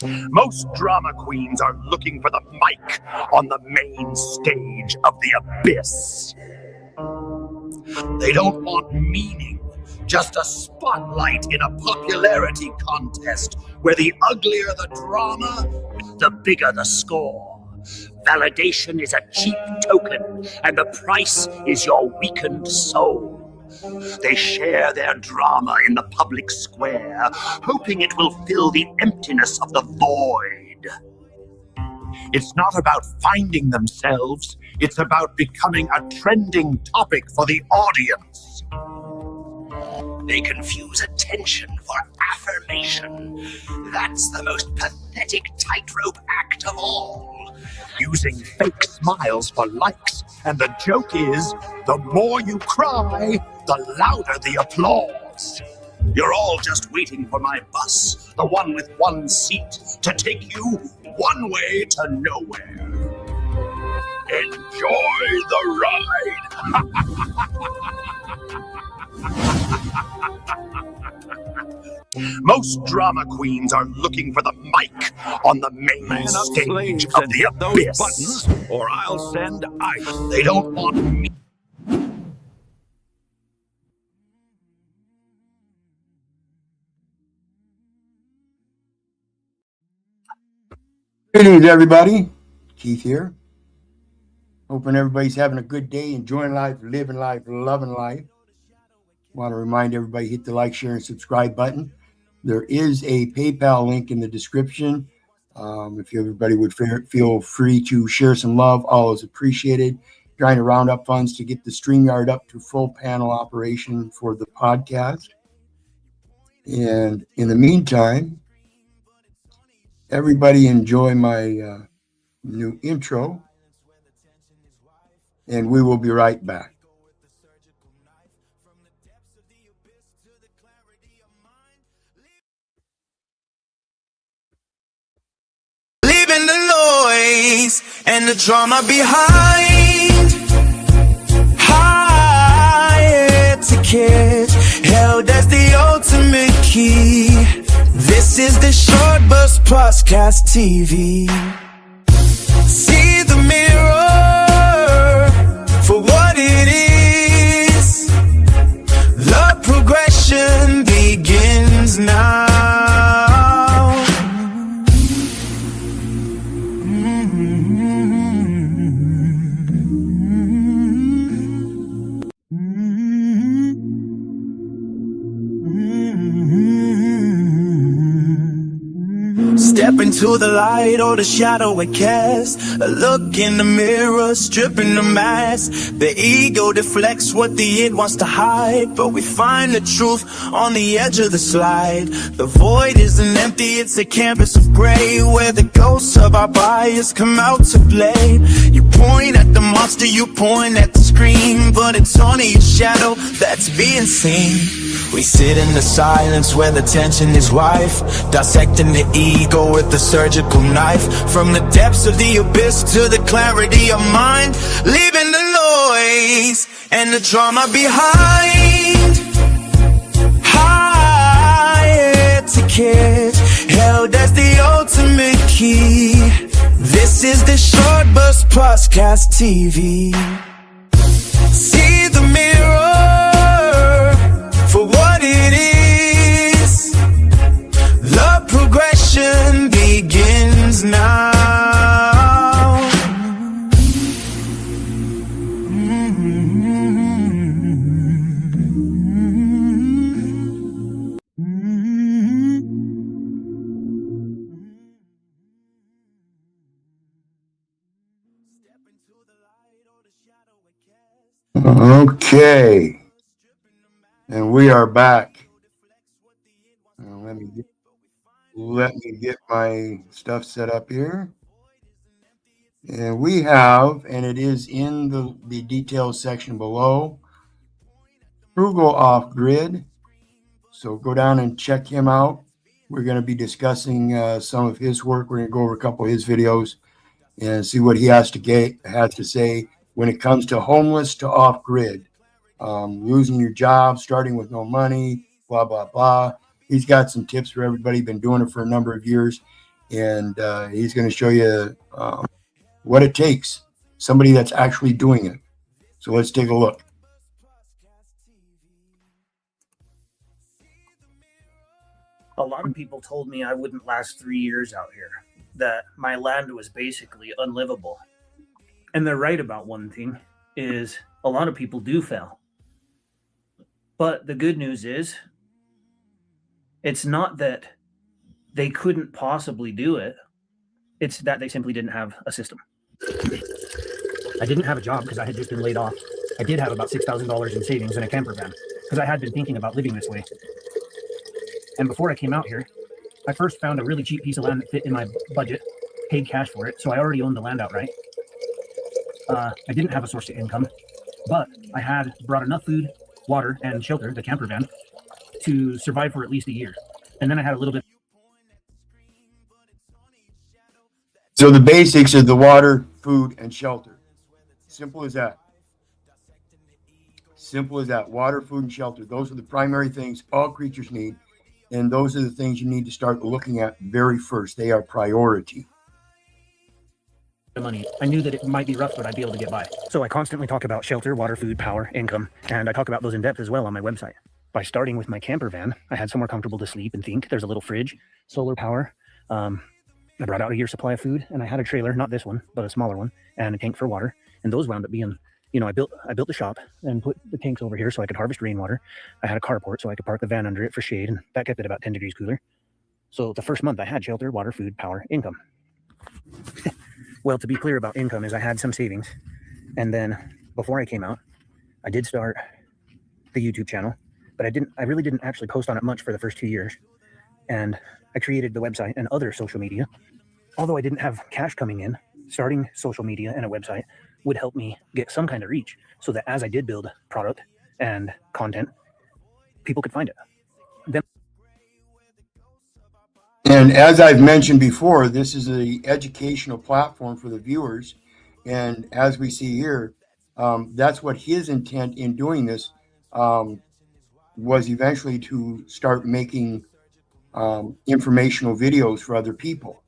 Most drama queens are looking for the mic on the main stage of the abyss. They don't want meaning, just a spotlight in a popularity contest where the uglier the drama, the bigger the score. Validation is a cheap token, and the price is your weakened soul. They share their drama in the public square, hoping it will fill the emptiness of the void. It's not about finding themselves, it's about becoming a trending topic for the audience. They confuse attention for affirmation. That's the most pathetic tightrope act of all. Using fake smiles for likes, and the joke is, the more you cry, the louder the applause. You're all just waiting for my bus, the one with one seat, to take you one way to nowhere. Enjoy the ride! Most drama queens are looking for the mic on the main stage of the abyss. Those buttons, or I'll send ice. They don't want me. Greetings, everybody. Keith here. Hoping everybody's having a good day, enjoying life, living life, loving life. Want to remind everybody, hit the like, share, and subscribe button. There is a PayPal link in the description. If everybody would feel free to share some love, all is appreciated. Trying to round up funds to get the StreamYard up to full panel operation for the podcast. And in the meantime, everybody enjoy my new intro, and we will be right back. Leaving the noise and the drama behind. High etiquette held as the ultimate key. This is the short burst podcast TV. See the mirror for what it is. The progression begins now. Step into the light or the shadow it casts. A look in the mirror, stripping the mask. The ego deflects what the id wants to hide, but we find the truth on the edge of the slide. The void isn't empty, it's a canvas of gray, where the ghosts of our bias come out to play. You point at the monster, you point at the screen, but it's only a shadow that's being seen. We sit in the silence where the tension is rife, dissecting the ego with the surgical knife. From the depths of the abyss to the clarity of mind, leaving the noise and the drama behind. High etiquette held as the ultimate key. This is the short burst podcast TV. See the mirror for what it is. The progression begins now. Okay. And we are back. Let me get my stuff set up here. And we have, and it is in the details section below, Frugal Off Grid. So go down and check him out. We're going to be discussing some of his work. We're going to go over a couple of his videos and see what he has to say when it comes to homeless to off grid. Losing your job, starting with no money, blah, blah, blah. He's got some tips for everybody. Been doing it for a number of years. and he's going to show you what it takes, somebody that's actually doing it. So let's take a look. A lot of people told me I wouldn't last 3 years out here, that my land was basically unlivable. And they're right about one thing, is a lot of people do fail. But the good news is, it's not that they couldn't possibly do it, it's that they simply didn't have a system. I didn't have a job because I had just been laid off. I did have about $6,000 in savings in a camper van because I had been thinking about living this way. And before I came out here, I first found a really cheap piece of land that fit in my budget, paid cash for it, so I already owned the land outright. I didn't have a source of income, but I had brought enough food, water, and shelter, the camper van, to survive for at least a year. And then I had a little bit. So the basics of the water, food, and shelter. Simple as that. Simple as that. Water, food, and shelter. Those are the primary things all creatures need. And those are the things you need to start looking at very first. They are priority. Money. I knew that it might be rough, but I'd be able to get by. So I constantly talk about shelter, water, food, power, income, and I talk about those in depth as well on my website. By starting with my camper van, I had somewhere comfortable to sleep and think. There's a little fridge, solar power. I brought out a year's supply of food, and I had a trailer, not this one, but a smaller one, and a tank for water. And those wound up being, I built the shop and put the tanks over here so I could harvest rainwater. I had a carport so I could park the van under it for shade, and that kept it about 10 degrees cooler. So the first month I had shelter, water, food, power, income. Well, to be clear about income is I had some savings. And then before I came out, I did start the YouTube channel, but I really didn't actually post on it much for the first 2 years. And I created the website and other social media. Although I didn't have cash coming in, starting social media and a website would help me get some kind of reach so that as I did build product and content, people could find it. Then, and as I've mentioned before, this is an educational platform for the viewers. And as we see here, that's what his intent in doing this was eventually to start making informational videos for other people.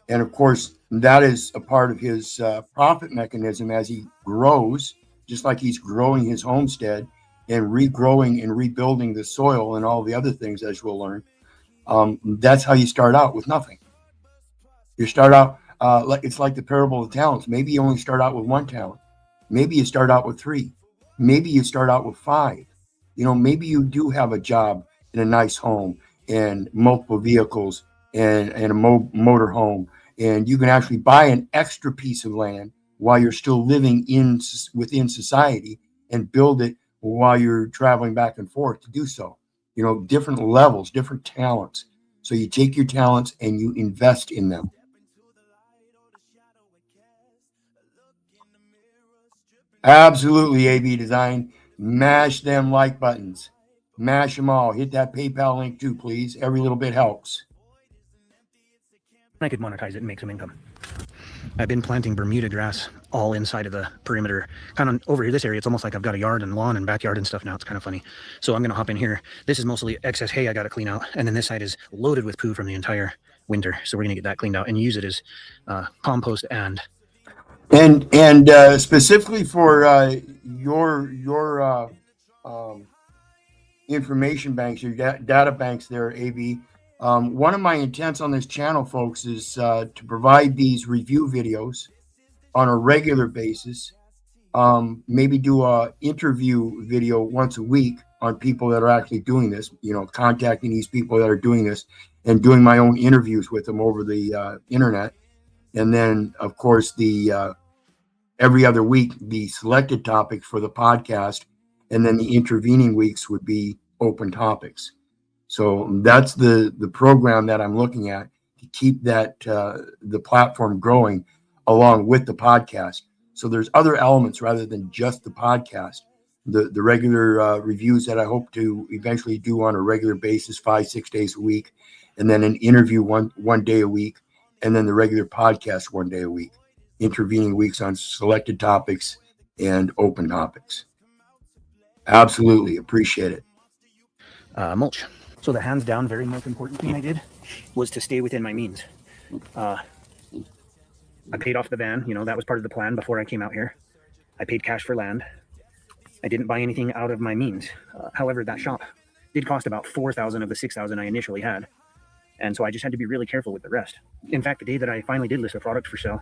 And of course, that is a part of his profit mechanism as he grows, just like he's growing his homestead and regrowing and rebuilding the soil and all the other things, as we'll learn. That's how you start out with nothing. You start out it's like the parable of the talents. Maybe you only start out with 1 talent. Maybe you start out with 3. Maybe you start out with 5. Maybe you do have a job in a nice home and multiple vehicles and a motor home. And you can actually buy an extra piece of land while you're still living within society and build it while you're traveling back and forth to do so. Different levels, different talents. So you take your talents and you invest in them. Absolutely, AB Design. Mash them like buttons. Mash them all. Hit that PayPal link too, please. Every little bit helps. I could monetize it and make some income. I've been planting Bermuda grass all inside of the perimeter. Kind of over here, this area, it's almost like I've got a yard and lawn and backyard and stuff now. It's kind of funny. So I'm going to hop in here. This is mostly excess hay I got to clean out. And then this side is loaded with poo from the entire winter. So we're going to get that cleaned out and use it as compost and specifically for your information banks, your data banks there, AB. One of my intents on this channel, folks, is to provide these review videos on a regular basis. Maybe do a interview video once a week on people that are actually doing this, contacting these people that are doing this and doing my own interviews with them over the internet. And then, of course, the every other week, the selected topics for the podcast. And then the intervening weeks would be open topics. So that's the program that I'm looking at to keep that the platform growing along with the podcast. So there's other elements rather than just the podcast. The regular reviews that I hope to eventually do on a regular basis, 5-6 days a week, and then an interview one day a week, and then the regular podcast 1 day a week. Intervening weeks on selected topics and open topics. Absolutely appreciate it. Mulch. So the hands down, very most important thing I did was to stay within my means. I paid off the van. You know, that was part of the plan before I came out here. I paid cash for land. I didn't buy anything out of my means. However, that shop did cost about $4,000 of the $6,000 I initially had. And so I just had to be really careful with the rest. In fact, the day that I finally did list a product for sale.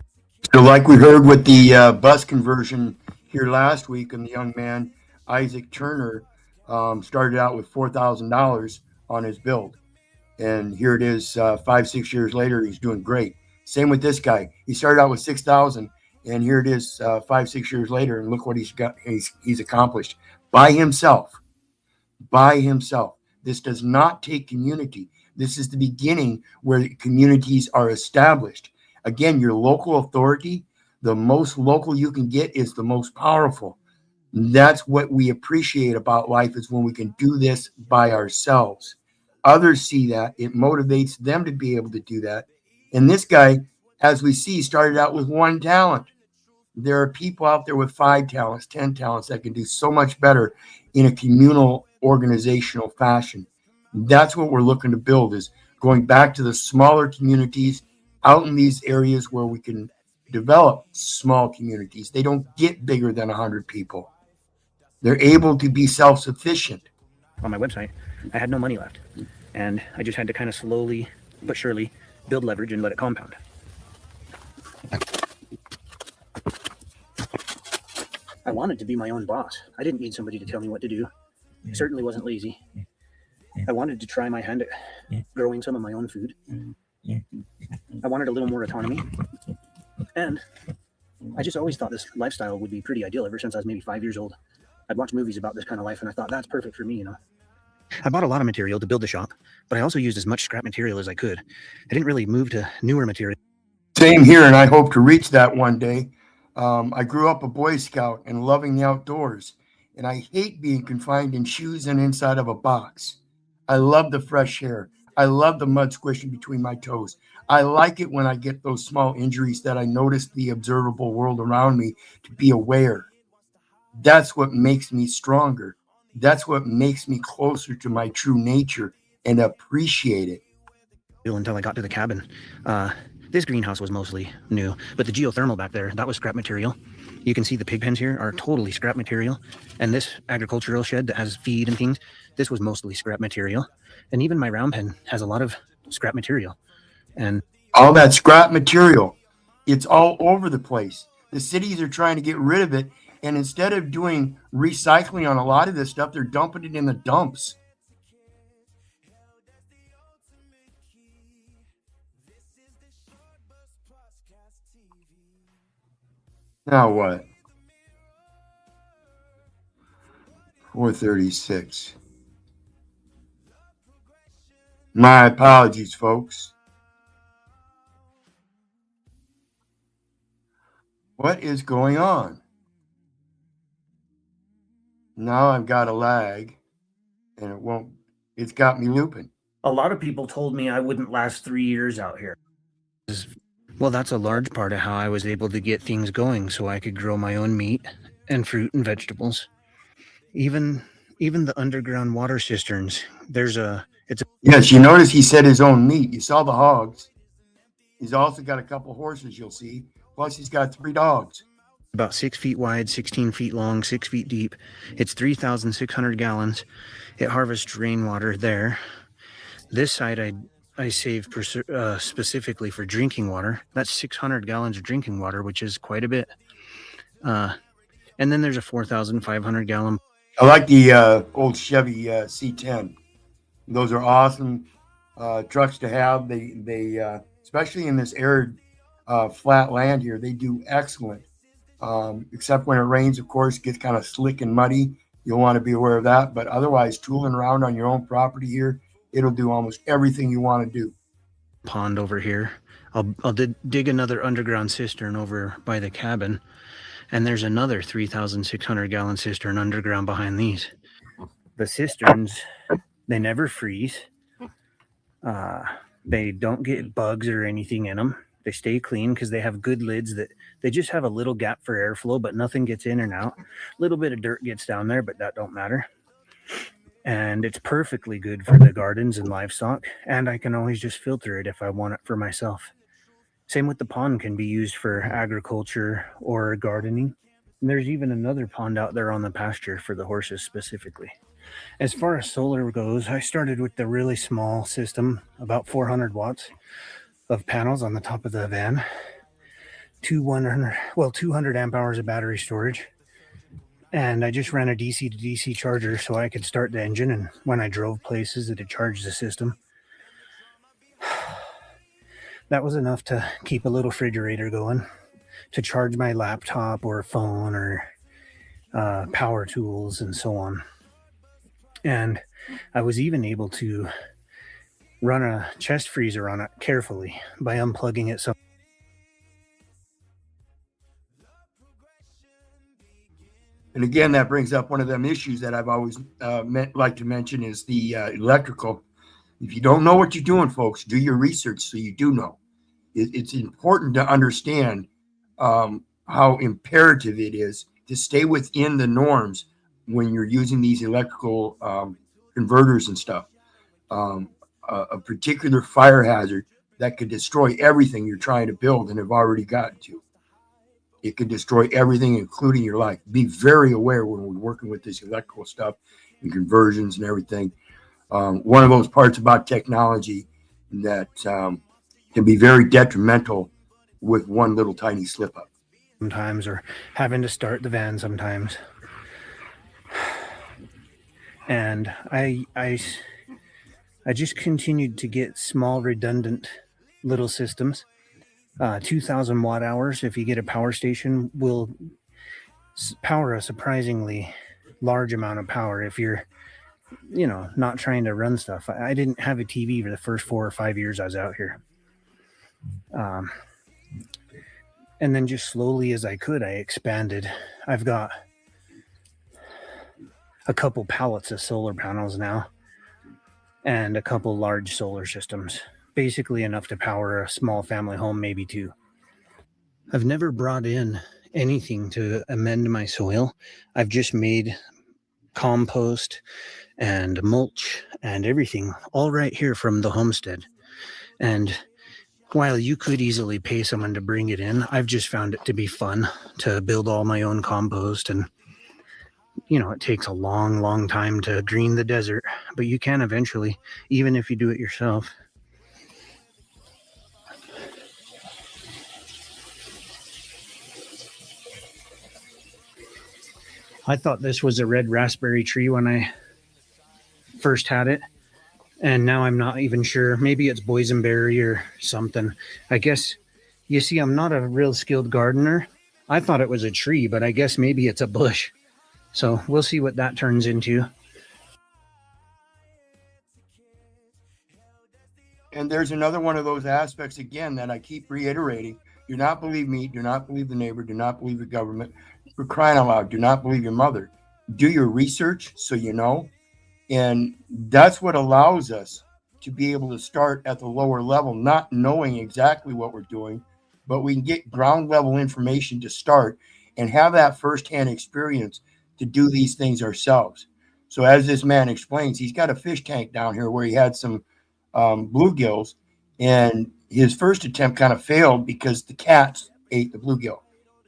So like we heard with the bus conversion here last week, and the young man, Isaac Turner, started out with $4,000 on his build. And here it is 5-6 years later, he's doing great. Same with this guy. He started out with 6,000, and here it is 5-6 years later, and look what he's got. He's accomplished by himself. By himself. This does not take community. This is the beginning where communities are established. Again, your local authority, the most local you can get is the most powerful. That's what we appreciate about life, is when we can do this by ourselves. Others see that. It motivates them to be able to do that. And this guy, as we see, started out with 1 talent. There are people out there with 5 talents, 10 talents that can do so much better in a communal organizational fashion. That's what we're looking to build, is going back to the smaller communities out in these areas where we can develop small communities. They don't get bigger than 100 people. They're able to be self-sufficient. On my website, I had no money left. And I just had to kind of slowly but surely build leverage and let it compound. I wanted to be my own boss. I didn't need somebody to tell me what to do. I certainly wasn't lazy. I wanted to try my hand at growing some of my own food. I wanted a little more autonomy. And I just always thought this lifestyle would be pretty ideal ever since I was maybe 5 years old. I'd watch movies about this kind of life, and I thought, that's perfect for me, you know. I bought a lot of material to build the shop, but I also used as much scrap material as I could. I didn't really move to newer material. Same here, and I hope to reach that one day. I grew up a Boy Scout and loving the outdoors, and I hate being confined in shoes and inside of a box. I love the fresh air. I love the mud squishing between my toes. I like it when I get those small injuries that I notice the observable world around me to be aware. That's what makes me stronger. That's what makes me closer to my true nature and appreciate it. Until I got to the cabin. This greenhouse was mostly new, but the geothermal back there, that was scrap material. You can see the pig pens here are totally scrap material. And this agricultural shed that has feed and things, this was mostly scrap material. And even my round pen has a lot of scrap material. And all that scrap material, it's all over the place. The cities are trying to get rid of it. And instead of doing recycling on a lot of this stuff, they're dumping it in the dumps. Now what? 4:36. My apologies, folks. What is going on? Now I've got a lag, and it's got me looping. A lot of people told me I wouldn't last 3 years out here. Well, that's a large part of how I was able to get things going, so I could grow my own meat and fruit and vegetables. Even the underground water cisterns, Yes, you notice he said his own meat. You saw the hogs. He's also got a couple horses, you'll see. Plus, he's got 3 dogs. About 6 feet wide, 16 feet long, 6 feet deep. It's 3,600 gallons. It harvests rainwater there. This side I save specifically for drinking water. That's 600 gallons of drinking water, which is quite a bit. And then there's a 4,500 gallon. I like the old Chevy C10. Those are awesome trucks to have. They especially in this arid flat land here, they do excellent. Except when it rains, of course, it gets kind of slick and muddy. You'll want to be aware of that. But otherwise, tooling around on your own property here, it'll do almost everything you want to do. Pond over here. I'll dig another underground cistern over by the cabin. And there's another 3,600 gallon cistern underground behind these. The cisterns, they never freeze. They don't get bugs or anything in them. They stay clean because they have good lids that they just have a little gap for airflow, but nothing gets in and out. A little bit of dirt gets down there, but that don't matter. And it's perfectly good for the gardens and livestock. And I can always just filter it if I want it for myself. Same with the pond, can be used for agriculture or gardening. And there's even another pond out there on the pasture for the horses specifically. As far as solar goes, I started with the really small system, about 400 watts of panels on the top of the van, 200 amp hours of battery storage. And I just ran a DC to DC charger so I could start the engine, and when I drove places, it'd charge the system. That was enough to keep a little refrigerator going, to charge my laptop or phone or power tools and so on. And I was even able to run a chest freezer on it carefully by unplugging it. And again, that brings up one of them issues that I've always like to mention is the electrical. If you don't know what you're doing, folks, do your research so you do know. It's important to understand how imperative it is to stay within the norms when you're using these electrical converters and stuff. A particular fire hazard that could destroy everything you're trying to build and have already gotten to. It could destroy everything, including your life. Be very aware when we're working with this electrical stuff and conversions and everything. One of those parts about technology that can be very detrimental with one little tiny slip up. Sometimes, or having to start the van sometimes. And I just continued to get small, redundant little systems. 2,000 watt hours, if you get a power station, will power a surprisingly large amount of power if you're, not trying to run stuff. I didn't have a TV for the first 4 or 5 years I was out here. And then just slowly as I could, I expanded. I've got a couple pallets of solar panels now and a couple large solar systems. Basically enough to power a small family home, maybe 2. I've never brought in anything to amend my soil. I've just made compost and mulch and everything all right here from the homestead. And while you could easily pay someone to bring it in, I've just found it to be fun to build all my own compost. And, it takes a long, long time to green the desert, but you can eventually, even if you do it yourself. I thought this was a red raspberry tree when I first had it, and now I'm not even sure. Maybe it's boysenberry or something. I guess, you see, I'm not a real skilled gardener. I thought it was a tree, but I guess maybe it's a bush. So we'll see what that turns into. And there's another one of those aspects, again, that I keep reiterating. Do not believe me. Do not believe the neighbor. Do not believe the government. For crying out loud, do not believe your mother. Do your research so you know. And that's what allows us to be able to start at the lower level, not knowing exactly what we're doing, but we can get ground level information to start and have that firsthand experience to do these things ourselves. So as this man explains, he's got a fish tank down here where he had some bluegills, and his first attempt kind of failed because the cats ate the bluegill.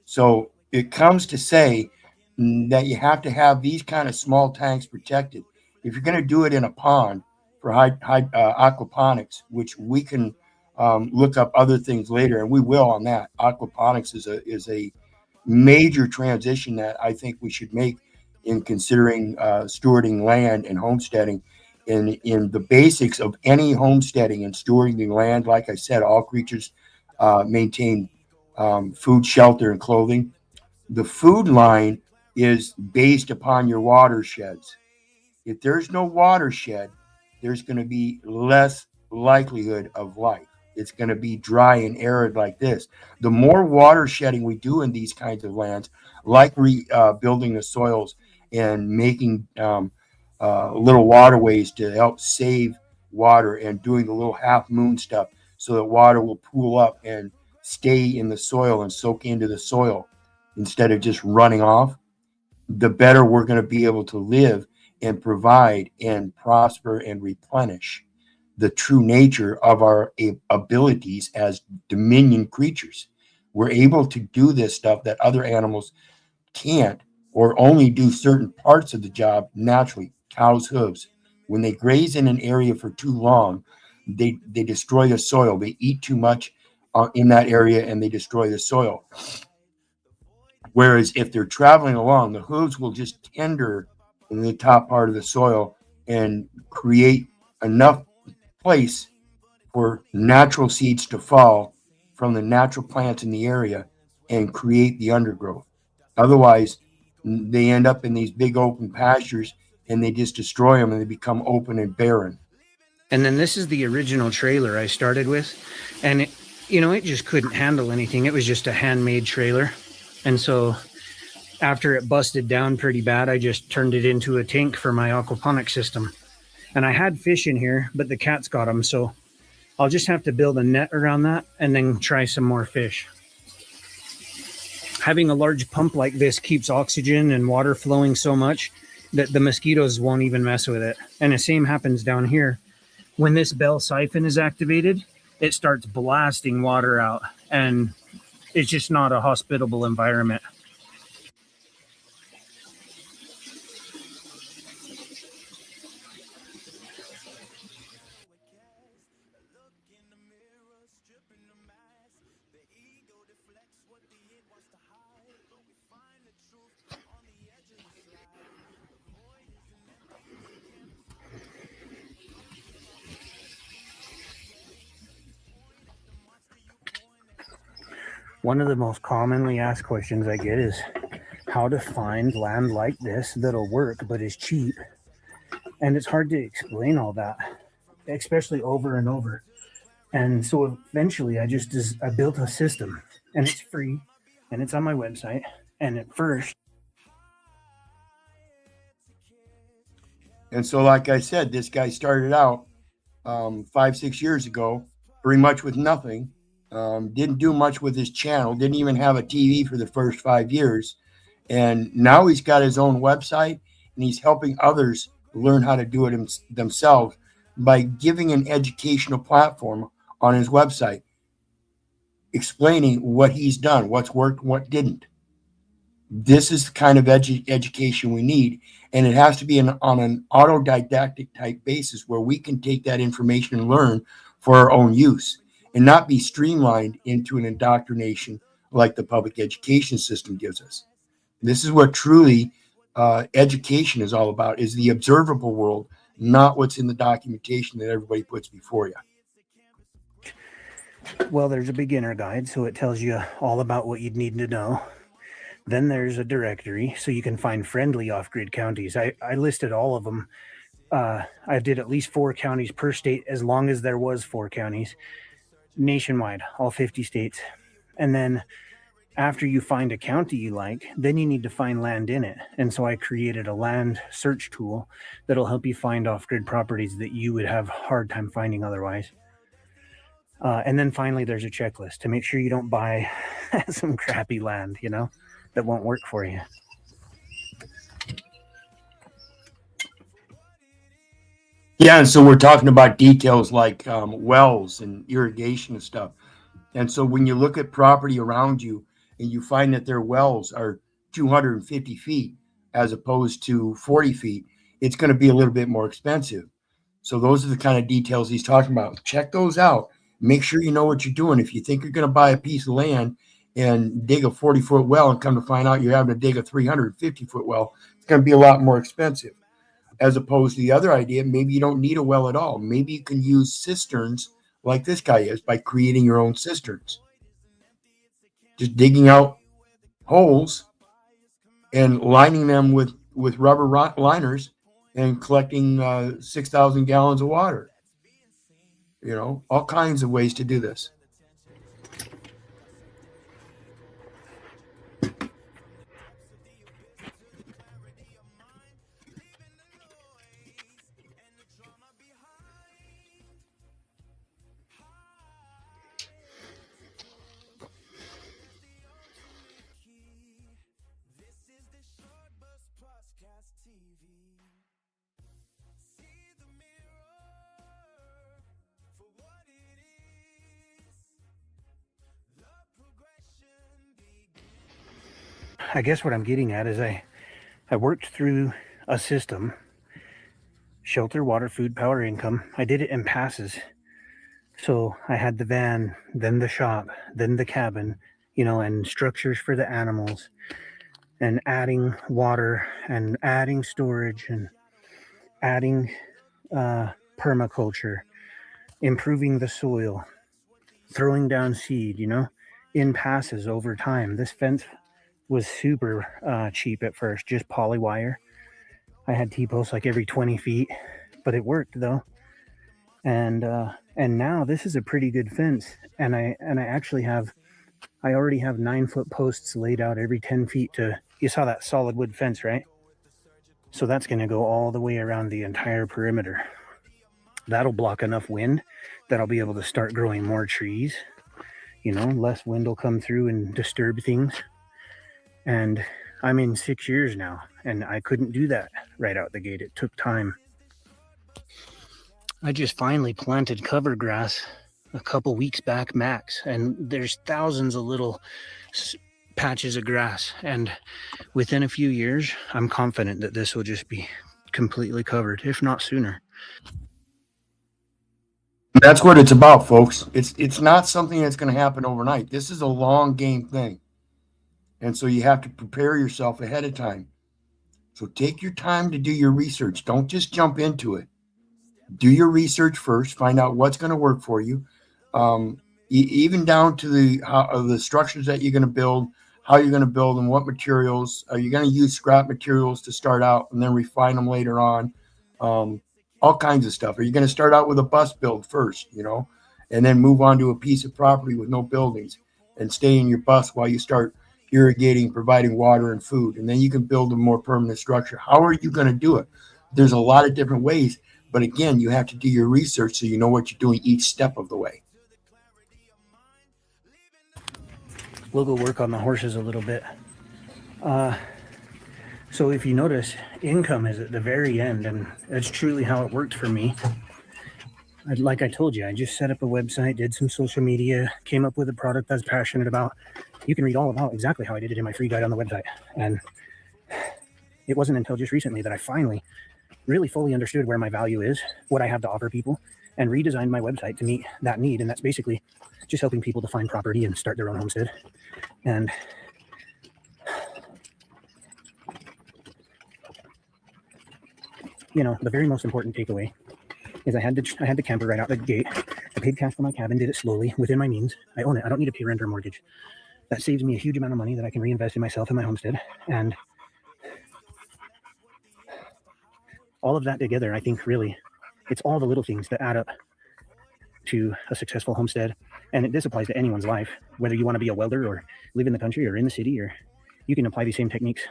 So it comes to say that you have to have these kind of small tanks protected. If you're going to do it in a pond for aquaponics, which we can look up other things later, and we will on that. Aquaponics is a major transition that I think we should make in considering stewarding land and homesteading. In the basics of any homesteading and stewarding the land, like I said, all creatures maintain food, shelter, and clothing. The food line is based upon your watersheds. If there's no watershed, there's going to be less likelihood of life. It's going to be dry and arid like this. The more water shedding we do in these kinds of lands, like rebuilding the soils and making little waterways to help save water and doing the little half moon stuff so that water will pool up and stay in the soil and soak into the soil instead of just running off, the better we're going to be able to live and provide and prosper and replenish. the true nature of our abilities as dominion creatures. We're able to do this stuff that other animals can't, or only do certain parts of the job naturally. Cows' hooves. When they graze in an area for too long, they destroy the soil. They eat too much in that area and they destroy the soil. Whereas if they're traveling along, the hooves will just tender in the top part of the soil and create enough place for natural seeds to fall from the natural plants in the area and create the undergrowth. Otherwise, they end up in these big open pastures and they just destroy them and they become open and barren. And then this is the original trailer I started with. And it just couldn't handle anything. It was just a handmade trailer. And so after it busted down pretty bad, I just turned it into a tank for my aquaponic system. And I had fish in here, but the cats got them. So I'll just have to build a net around that and then try some more fish. Having a large pump like this keeps oxygen and water flowing so much that the mosquitoes won't even mess with it. And the same happens down here. When this bell siphon is activated, it starts blasting water out, and it's just not a hospitable environment. One of the most commonly asked questions I get is how to find land like this that'll work but is cheap. And it's hard to explain all that, especially over and over. And so eventually I built a system, and it's free and it's on my website. And at first, and so, like I said, this guy started out 5-6 years ago, pretty much with nothing. Didn't do much with his channel. Didn't even have a TV for the first 5 years. And now he's got his own website, and he's helping others learn how to do it themselves by giving an educational platform on his website, explaining what he's done, what's worked, what didn't. This is the kind of education we need, and it has to be on an autodidactic type basis where we can take that information and learn for our own use and not be streamlined into an indoctrination like the public education system gives us. This is what truly education is all about, is the observable world, not what's in the documentation that everybody puts before you. Well, there's a beginner guide, so it tells you all about what you'd need to know. Then there's a directory, so you can find friendly off-grid counties. I listed all of them. I did at least 4 counties per state, as long as there was 4 counties. Nationwide, all 50 states. And then after you find a county you like, then you need to find land in it. And so I created a land search tool that'll help you find off-grid properties that you would have a hard time finding otherwise. And then finally, there's a checklist to make sure you don't buy some crappy land, that won't work for you. Yeah, and so we're talking about details like wells and irrigation and stuff. And so when you look at property around you and you find that their wells are 250 feet as opposed to 40 feet, it's going to be a little bit more expensive. So those are the kind of details he's talking about. Check those out. Make sure you know what you're doing. If you think you're going to buy a piece of land and dig a 40-foot well and come to find out you're having to dig a 350-foot well, it's going to be a lot more expensive. As opposed to the other idea, maybe you don't need a well at all. Maybe you can use cisterns like this guy is by creating your own cisterns. Just digging out holes and lining them with rubber liners and collecting 6,000 gallons of water. All kinds of ways to do this. I guess what I'm getting at is I worked through a system, shelter, water, food, power, income. I did it in passes. So I had the van, then the shop, then the cabin, you know, and structures for the animals, and adding water and adding storage and adding permaculture, improving the soil, throwing down seed, you know, in passes over time. This fence was super cheap at first, just poly wire. I had T-posts like every 20 feet, but it worked though. And now this is a pretty good fence. And I already have 9-foot posts laid out every 10 feet you saw that solid wood fence, right? So that's going to go all the way around the entire perimeter. That'll block enough wind that I'll be able to start growing more trees. You know, less wind will come through and disturb things. And I'm in 6 years now, and I couldn't do that right out the gate. It took time. I just finally planted cover grass a couple weeks back max, and there's thousands of little patches of grass, and within a few years I'm confident that this will just be completely covered, if not sooner. That's what it's about, folks. It's not something that's going to happen overnight. This is a long game thing. And so you have to prepare yourself ahead of time. So take your time to do your research. Don't just jump into it. Do your research first. Find out what's going to work for you. Even down to the structures that you're going to build, how you're going to build them, what materials. Are you going to use scrap materials to start out and then refine them later on? All kinds of stuff. Are you going to start out with a bus build first, you know, and then move on to a piece of property with no buildings and stay in your bus while you start irrigating, providing water and food, and then you can build a more permanent structure? How are you going to do it? There's a lot of different ways, but again, you have to do your research so you know what you're doing each step of the way. We'll go work on the horses a little bit. So if you notice, income is at the very end, and that's truly how it worked for me. Like I told you, I just set up a website, did some social media, came up with a product I was passionate about. You can read all about exactly how I did it in my free guide on the website. And it wasn't until just recently that I finally really fully understood where my value is, what I have to offer people, and redesigned my website to meet that need. And that's basically just helping people to find property and start their own homestead. And you know, the very most important takeaway is I had the camper right out the gate. I paid cash for my cabin, did it slowly within my means. I own it. I don't need to pay rent or mortgage. That saves me a huge amount of money that I can reinvest in myself and my homestead. And all of that together, I think really, it's all the little things that add up to a successful homestead. And this applies to anyone's life, whether you want to be a welder or live in the country or in the city, or you can apply these same techniques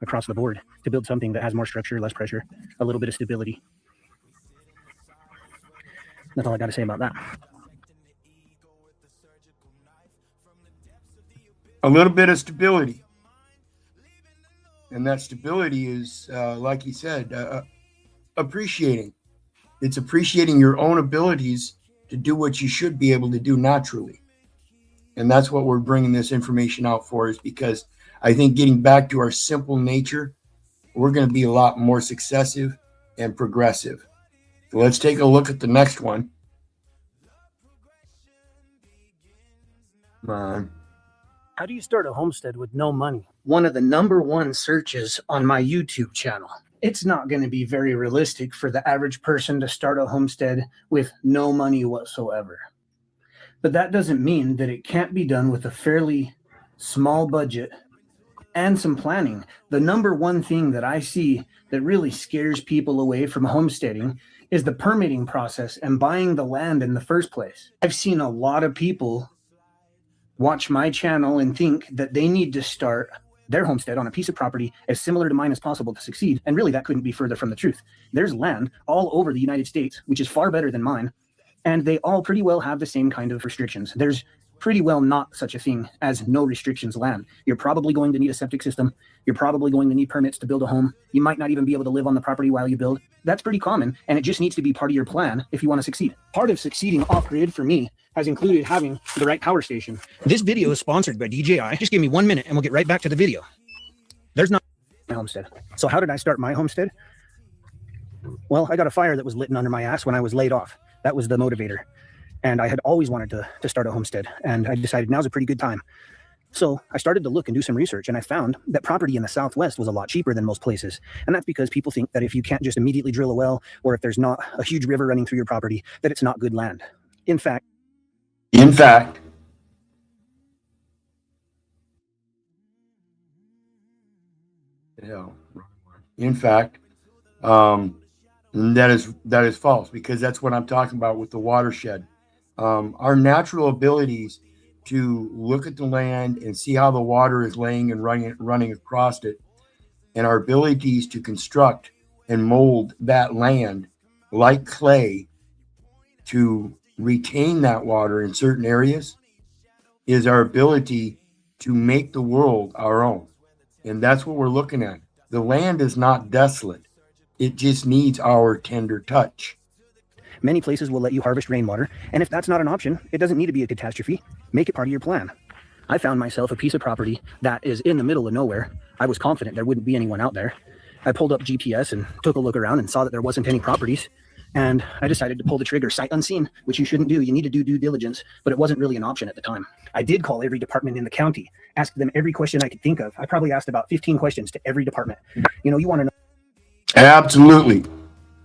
across the board to build something that has more structure, less pressure, a little bit of stability. That's all I got to say about that. A little bit of stability. And that stability is, like he said, appreciating. It's appreciating your own abilities to do what you should be able to do naturally. And that's what we're bringing this information out for, is because I think getting back to our simple nature, we're going to be a lot more successive and progressive. So let's take a look at the next one. Come on. How do you start a homestead with no money? One of the #1 searches on my YouTube channel. It's not going to be very realistic for the average person to start a homestead with no money whatsoever. But that doesn't mean that it can't be done with a fairly small budget and some planning. The #1 thing that I see that really scares people away from homesteading is the permitting process and buying the land in the first place. I've seen a lot of people watch my channel and think that they need to start their homestead on a piece of property as similar to mine as possible to succeed. And really, that couldn't be further from the truth. There's land all over the United States, which is far better than mine. And they all pretty well have the same kind of restrictions. There's pretty well not such a thing as no restrictions land. You're probably going to need a septic system. You're probably going to need permits to build a home. You might not even be able to live on the property while you build. That's pretty common, and it just needs to be part of your plan if you want to succeed. Part of succeeding off-grid for me has included having the right power station. This video is sponsored by DJI. Just give me 1 minute and we'll get right back to the video. homestead. So how did I start my homestead? Well, I got a fire that was lit under my ass when I was laid off. That was the motivator. And I had always wanted to start a homestead. And I decided now's a pretty good time. So I started to look and do some research, and I found that property in the Southwest was a lot cheaper than most places. And that's because people think that if you can't just immediately drill a well, or if there's not a huge river running through your property, that it's not good land. In fact, In fact, that is false, because that's what I'm talking about with the watershed. Our natural abilities to look at the land and see how the water is laying and running across it, and our abilities to construct and mold that land like clay to retain that water in certain areas, is our ability to make the world our own. And that's what we're looking at. The land is not desolate. It just needs our tender touch. many places will let you harvest rainwater, and if that's not an option, it doesn't need to be a catastrophe. Make it part of your plan. I found myself a piece of property that is in the middle of nowhere. I was confident there wouldn't be anyone out there. I pulled up GPS and took a look around and saw that there wasn't any properties. And I decided to pull the trigger sight unseen, which you shouldn't do. You need to do due diligence, but it wasn't really an option at the time. I did call every department in the county, asked them every question I could think of. I probably asked about 15 questions to every department. You know, you want to know. Absolutely.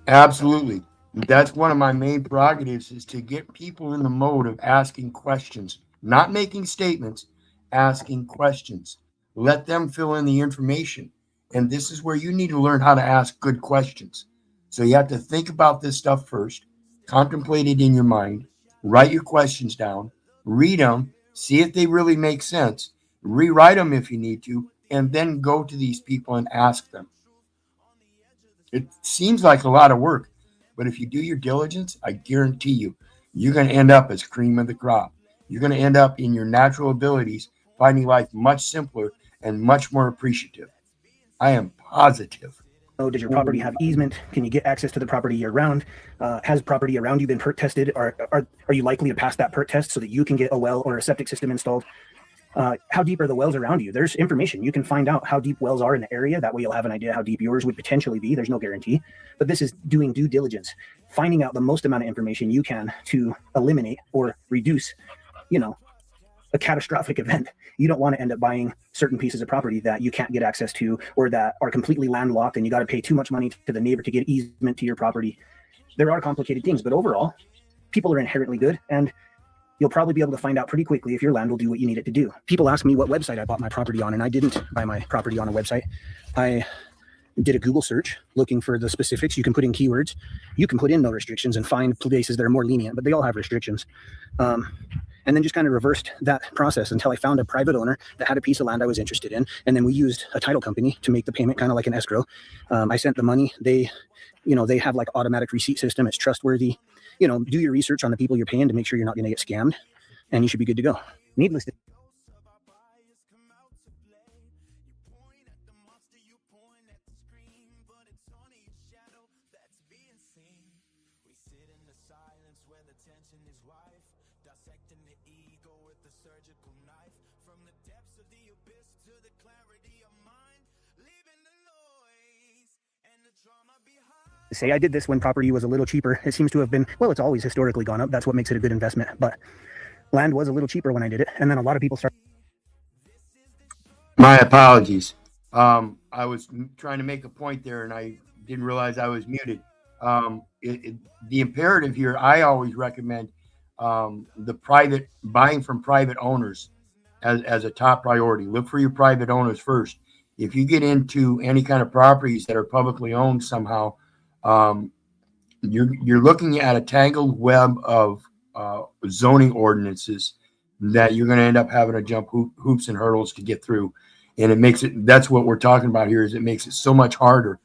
Absolutely. That's one of my main prerogatives, is to get people in the mode of asking questions, not making statements, asking questions. Let them fill in the information. And this is where you need to learn how to ask good questions. So you have to think about this stuff first, contemplate it in your mind, write your questions down, read them, see if they really make sense, rewrite them if you need to, and then go to these people and ask them. It seems like a lot of work, but if you do your diligence, I guarantee you, you're going to end up as cream of the crop. You're going to end up in your natural abilities, finding life much simpler and much more appreciative. I am positive. Oh, does your property have easement? Can you get access to the property year round? Has property around you been perk tested? Are you likely to pass that perk test so that you can get a well or a septic system installed? How deep are the wells around you? There's information. You can find out how deep wells are in the area. That way you'll have an idea how deep yours would potentially be. There's no guarantee, but this is doing due diligence, finding out the most amount of information you can to eliminate or reduce, a catastrophic event. You don't want to end up buying certain pieces of property that you can't get access to, or that are completely landlocked and you got to pay too much money to the neighbor to get easement to your property. There are complicated things, but overall, people are inherently good, and you'll probably be able to find out pretty quickly if your land will do what you need it to do. People ask me what website I bought my property on, and I didn't buy my property on a website. I did a Google search looking for the specifics. You can put in keywords. You can put in no restrictions and find places that are more lenient, but they all have restrictions. And then just kind of reversed that process until I found a private owner that had a piece of land I was interested in. And then we used a title company to make the payment, kind of like an escrow. I sent the money. They have like automatic receipt system. It's trustworthy. Do your research on the people you're paying to make sure you're not going to get scammed, and you should be good to go. Needless to dissecting the ego with the surgical knife, from the depths of the abyss to the clarity of mind, leaving the noise and the drama behind. say I did this when property was a little cheaper. It seems to have been, well, it's always historically gone up. That's what makes it a good investment. But land was a little cheaper when I did it. And then a lot of people started. My apologies. I was trying to make a point there, and I didn't realize I was muted. The imperative here, I always recommend buying from private owners as a top priority. Look for your private owners first. If you get into any kind of properties that are publicly owned somehow, you're looking at a tangled web of zoning ordinances that you're going to end up having to jump hoops and hurdles to get through. And that's what we're talking about here, is it makes it so much harder.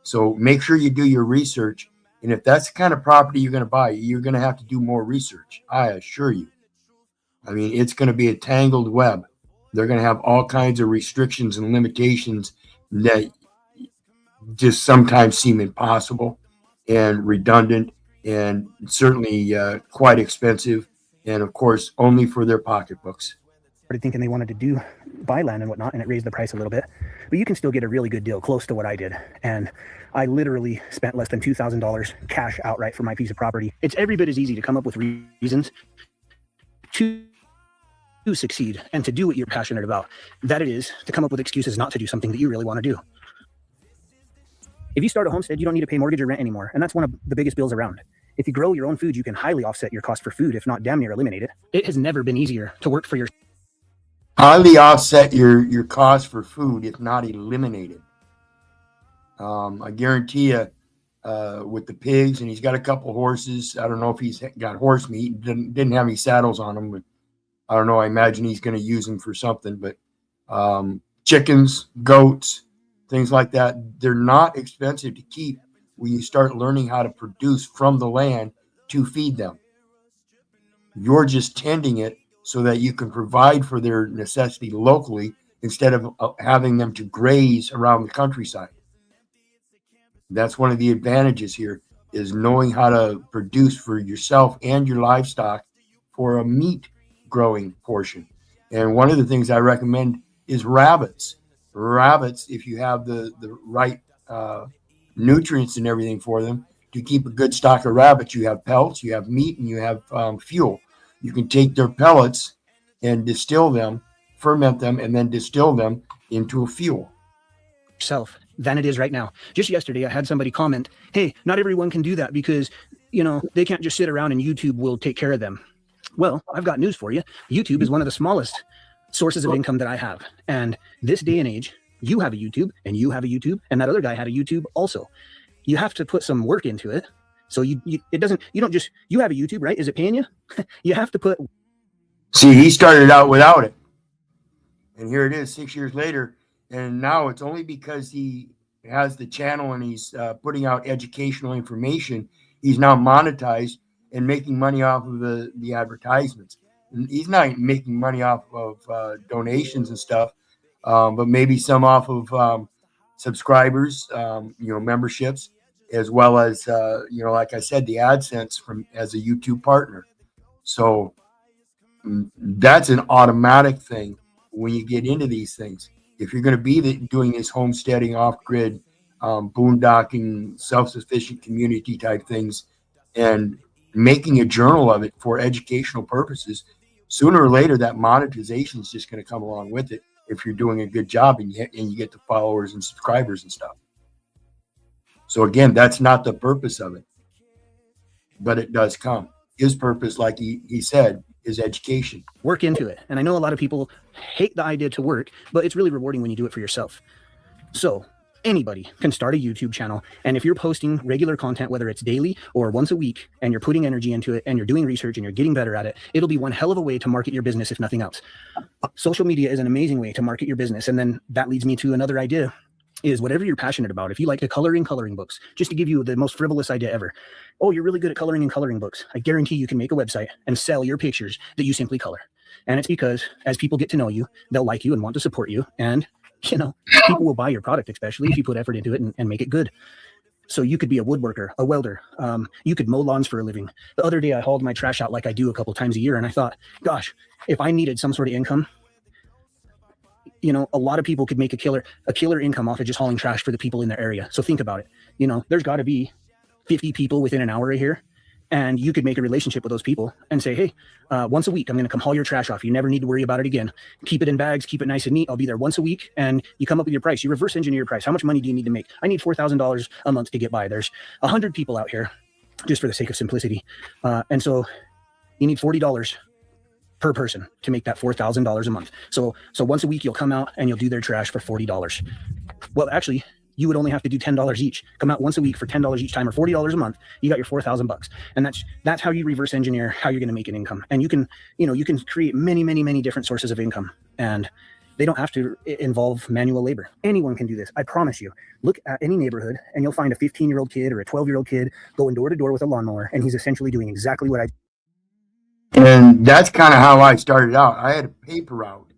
So make sure you do your research. And if that's the kind of property you're going to buy, you're going to have to do more research. I assure you. I mean, it's going to be a tangled web. They're going to have all kinds of restrictions and limitations that just sometimes seem impossible and redundant, and certainly quite expensive. And of course, only for their pocketbooks. Started thinking they wanted to buy land and whatnot, and it raised the price a little bit. but you can still get a really good deal close to what I did. And I literally spent less than $2,000 cash outright for my piece of property. It's every bit as easy to come up with reasons to succeed and to do what you're passionate about that it is to come up with excuses not to do something that you really want to do. If you start a homestead, you don't need to pay mortgage or rent anymore, and that's one of the biggest bills around. If you grow your own food, you can highly offset your cost for food, if not damn near eliminate it. It has never been easier to work for your Highly offset your cost for food, if not eliminate it. I guarantee you, with the pigs, and he's got a couple horses. I don't know if he's got horse meat. Didn't have any saddles on him, but I don't know. I imagine he's going to use them for something. But chickens, goats, things like that, they're not expensive to keep when you start learning how to produce from the land to feed them. You're just tending it so that you can provide for their necessity locally instead of having them to graze around the countryside. That's one of the advantages here, is knowing how to produce for yourself and your livestock for a meat growing portion. And one of the things I recommend is rabbits. Rabbits, if you have the right nutrients and everything for them, to keep a good stock of rabbits, you have pelts, you have meat, and you have fuel. You can take their pellets and distill them, ferment them, and then distill them into a fuel. Self than it is right now. Just yesterday, I had somebody comment, hey, not everyone can do that because, you know, they can't just sit around and YouTube will take care of them. Well, I've got news for you. YouTube is one of the smallest sources of income that I have. And this day and age, you have a YouTube and you have a YouTube and that other guy had a YouTube also. You have to put some work into it. So you have a YouTube, right? Is it paying you? You have to put. See, he started out without it. And here it is 6 years later. And now it's only because he has the channel and he's putting out educational information. He's now monetized and making money off of the advertisements. And he's not making money off of donations and stuff, but maybe some off of subscribers, memberships, as well as, like I said, the AdSense as a YouTube partner. So that's an automatic thing when you get into these things. If you're going to be doing this homesteading, off-grid, boondocking, self-sufficient community type things, and making a journal of it for educational purposes, sooner or later that monetization is just going to come along with it if you're doing a good job and you get the followers and subscribers and stuff. So again, that's not the purpose of it, but it does come. His purpose, like he said, is education. Work into it. And I know a lot of people hate the idea to work, but it's really rewarding when you do it for yourself. So anybody can start a YouTube channel. And if you're posting regular content, whether it's daily or once a week, and you're putting energy into it and you're doing research and you're getting better at it, it'll be one hell of a way to market your business, if nothing else. Social media is an amazing way to market your business. And then that leads me to another idea, is whatever you're passionate about. If you like to color in coloring books, just to give you the most frivolous idea ever. Oh, you're really good at coloring in coloring books. I guarantee you can make a website and sell your pictures that you simply color. And it's because as people get to know you, they'll like you and want to support you. And, people will buy your product, especially if you put effort into it and make it good. So you could be a woodworker, a welder. You could mow lawns for a living. The other day I hauled my trash out like I do a couple times a year. And I thought, gosh, if I needed some sort of income, a lot of people could make a killer income off of just hauling trash for the people in their area. So think about it. There's got to be 50 people within an hour right here. And you could make a relationship with those people and say, hey, once a week, I'm going to come haul your trash off. You never need to worry about it again. Keep it in bags, keep it nice and neat. I'll be there once a week. And you come up with your price. You reverse engineer your price. How much money do you need to make? I need $4,000 a month to get by. There's 100 people out here, just for the sake of simplicity. And so you need $40 per person to make that $4,000 a month. So once a week, you'll come out and you'll do their trash for $40. Well, actually, you would only have to do $10 each. Come out once a week for $10 each time, or $40 a month. You got your $4,000. And that's how you reverse engineer how you're going to make an income. And you can create many, many, many different sources of income. And they don't have to involve manual labor. Anyone can do this. I promise you. Look at any neighborhood and you'll find a 15-year-old kid or a 12-year-old kid going door to door with a lawnmower. And he's essentially doing exactly what I. And that's kind of how I started out. I had a paper route.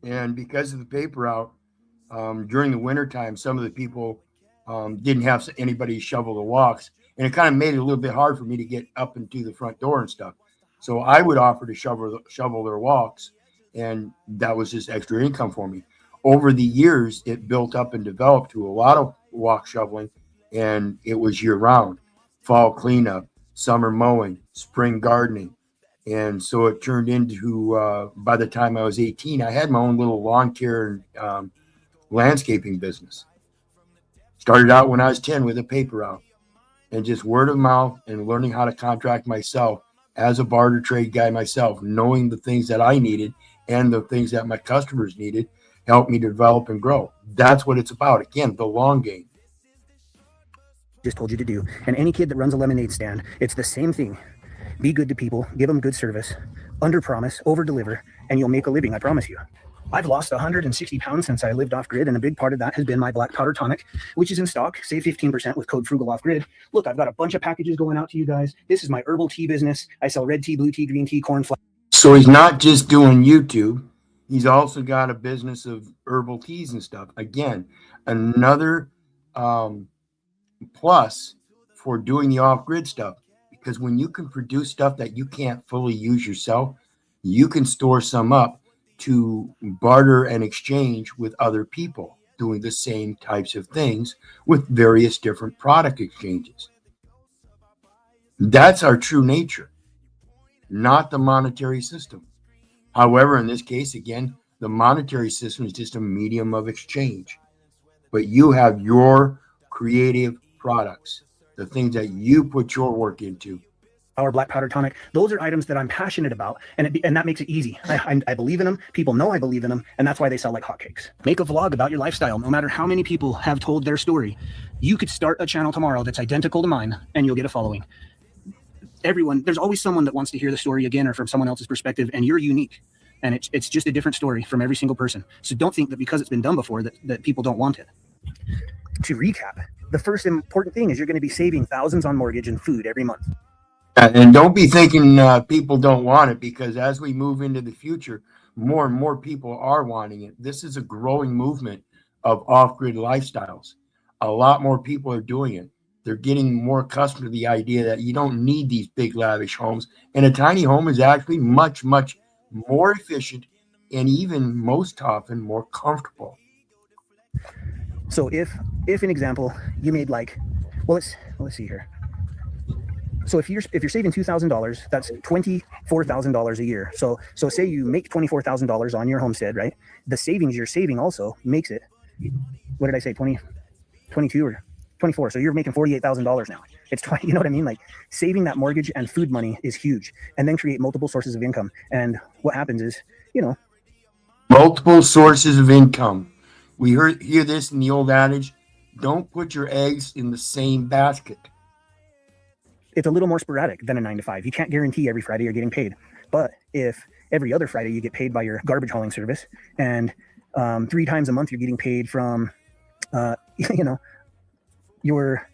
And because of the paper route, during the wintertime, some of the people didn't have anybody shovel the walks. And it kind of made it a little bit hard for me to get up and to the front door and stuff. So I would offer to shovel their walks. And that was just extra income for me. over the years, it built up and developed to a lot of walk shoveling, and it was year round, fall cleanup, summer mowing, spring gardening. And so it turned into, by the time I was 18, I had my own little lawn care and landscaping business. Started out when I was 10 with a paper route, and just word of mouth and learning how to contract myself as a barter trade guy myself, knowing the things that I needed and the things that my customers needed, helped me develop and grow. That's what it's about. Again, the long game. Just told you to do. And any kid that runs a lemonade stand, it's the same thing. Be good to people, give them good service, under promise, over deliver, and you'll make a living, I promise you. I've lost 160 pounds since I lived off grid, and a big part of that has been my black powder tonic, which is in stock. Save 15% with code Frugal Off Grid. Look, I've got a bunch of packages going out to you guys. This is my herbal tea business. I sell red tea, blue tea, green tea, corn flour. So he's not just doing YouTube. He's also got a business of herbal teas and stuff. Again, another plus for doing the off-grid stuff, because when you can produce stuff that you can't fully use yourself, you can store some up to barter and exchange with other people doing the same types of things with various different product exchanges. That's our true nature, not the monetary system. However, in this case, again, the monetary system is just a medium of exchange. But you have your creative products, the things that you put your work into. Our black powder tonic, those are items that I'm passionate about, and that makes it easy. I believe in them. People know I believe in them, and that's why they sell like hotcakes. Make a vlog about your lifestyle. No matter how many people have told their story, you could start a channel tomorrow that's identical to mine, and you'll get a following. Everyone, there's always someone that wants to hear the story again or from someone else's perspective, and you're unique. And it's just a different story from every single person. So don't think that because it's been done before that people don't want it. To recap, the first important thing is you're going to be saving thousands on mortgage and food every month. And don't be thinking people don't want it, because as we move into the future, more and more people are wanting it. This is a growing movement of off-grid lifestyles. A lot more people are doing it. They're getting more accustomed to the idea that you don't need these big lavish homes. And a tiny home is actually much, much more efficient and even most often more comfortable. So if an example, you made like, well, let's see here. So if you're saving $2,000, that's $24,000 a year. So say you make $24,000 on your homestead, right? The savings you're saving also makes it, what did I say, 22 or 24? So you're making $48,000 now. It's 20, you know what I mean? Like saving that mortgage and food money is huge, and then create multiple sources of income. And what happens is, multiple sources of income. We hear this in the old adage, don't put your eggs in the same basket. It's a little more sporadic than a 9 to 5. You can't guarantee every Friday you're getting paid. But if every other Friday you get paid by your garbage hauling service, and 3 times a month you're getting paid from, your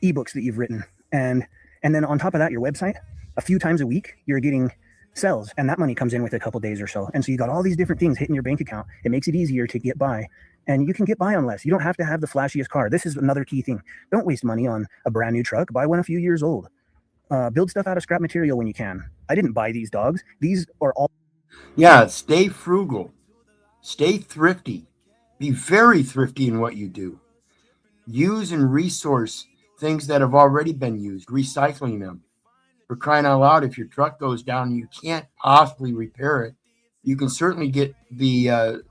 ebooks that you've written, and then on top of that, your website, a few times a week you're getting sales, and that money comes in with a couple days or so. And so you got all these different things hitting your bank account. It makes it easier to get by, and you can get by on less. You don't have to have the flashiest car. This is another key thing. Don't waste money on a brand new truck. Buy one a few years old. Build stuff out of scrap material when you can. I didn't buy these dogs. These are all. Yeah, stay frugal. Stay thrifty. Be very thrifty in what you do. Use and resource things that have already been used, recycling them. For crying out loud, if your truck goes down and you can't possibly repair it, you can certainly get the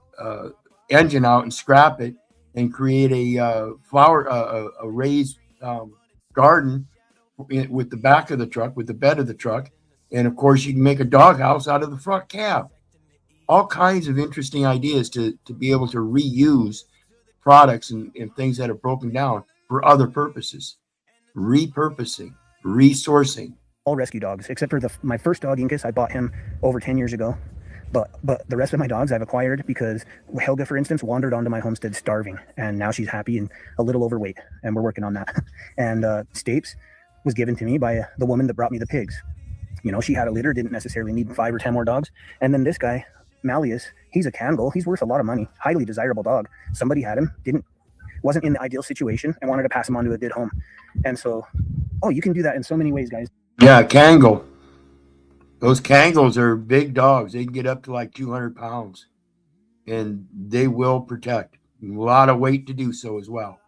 engine out and scrap it and create a raised garden with the back of the truck, with the bed of the truck. And of course, you can make a doghouse out of the front cab. All kinds of interesting ideas to be able to reuse products and things that are broken down for other purposes. Repurposing, resourcing. All rescue dogs, except for my first dog, Incas. I bought him over 10 years ago. But the rest of my dogs I've acquired because Helga, for instance, wandered onto my homestead starving, and now she's happy and a little overweight, and we're working on that. And Stapes was given to me by the woman that brought me the pigs. She had a litter, didn't necessarily need 5 or 10 more dogs. And then this guy, Malleus, he's a Kangal. He's worth a lot of money. Highly desirable dog. Somebody had him, wasn't in the ideal situation, and wanted to pass him on to a good home. And so, you can do that in so many ways, guys. Yeah, Kangal. Those Kangals are big dogs. They can get up to like 200 pounds. and they will protect. A lot of weight to do so as well.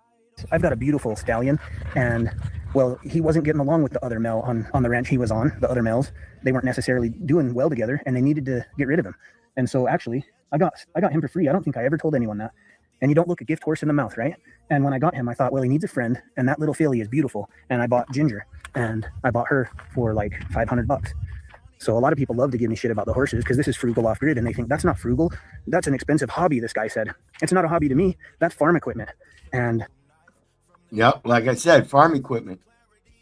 I've got a beautiful stallion, and well, he wasn't getting along with the other male on the ranch he was on. The other males, they weren't necessarily doing well together, and they needed to get rid of him. And so actually, I got him for free. I don't think I ever told anyone that. And you don't look a gift horse in the mouth, right? And when I got him, I thought, well, he needs a friend, and that little filly is beautiful. And I bought Ginger, and I bought her for like $500. So a lot of people love to give me shit about the horses because this is Frugal Off Grid, and they think that's not frugal. That's an expensive hobby, this guy said. It's not a hobby to me. That's farm equipment. And yep, like I said, farm equipment.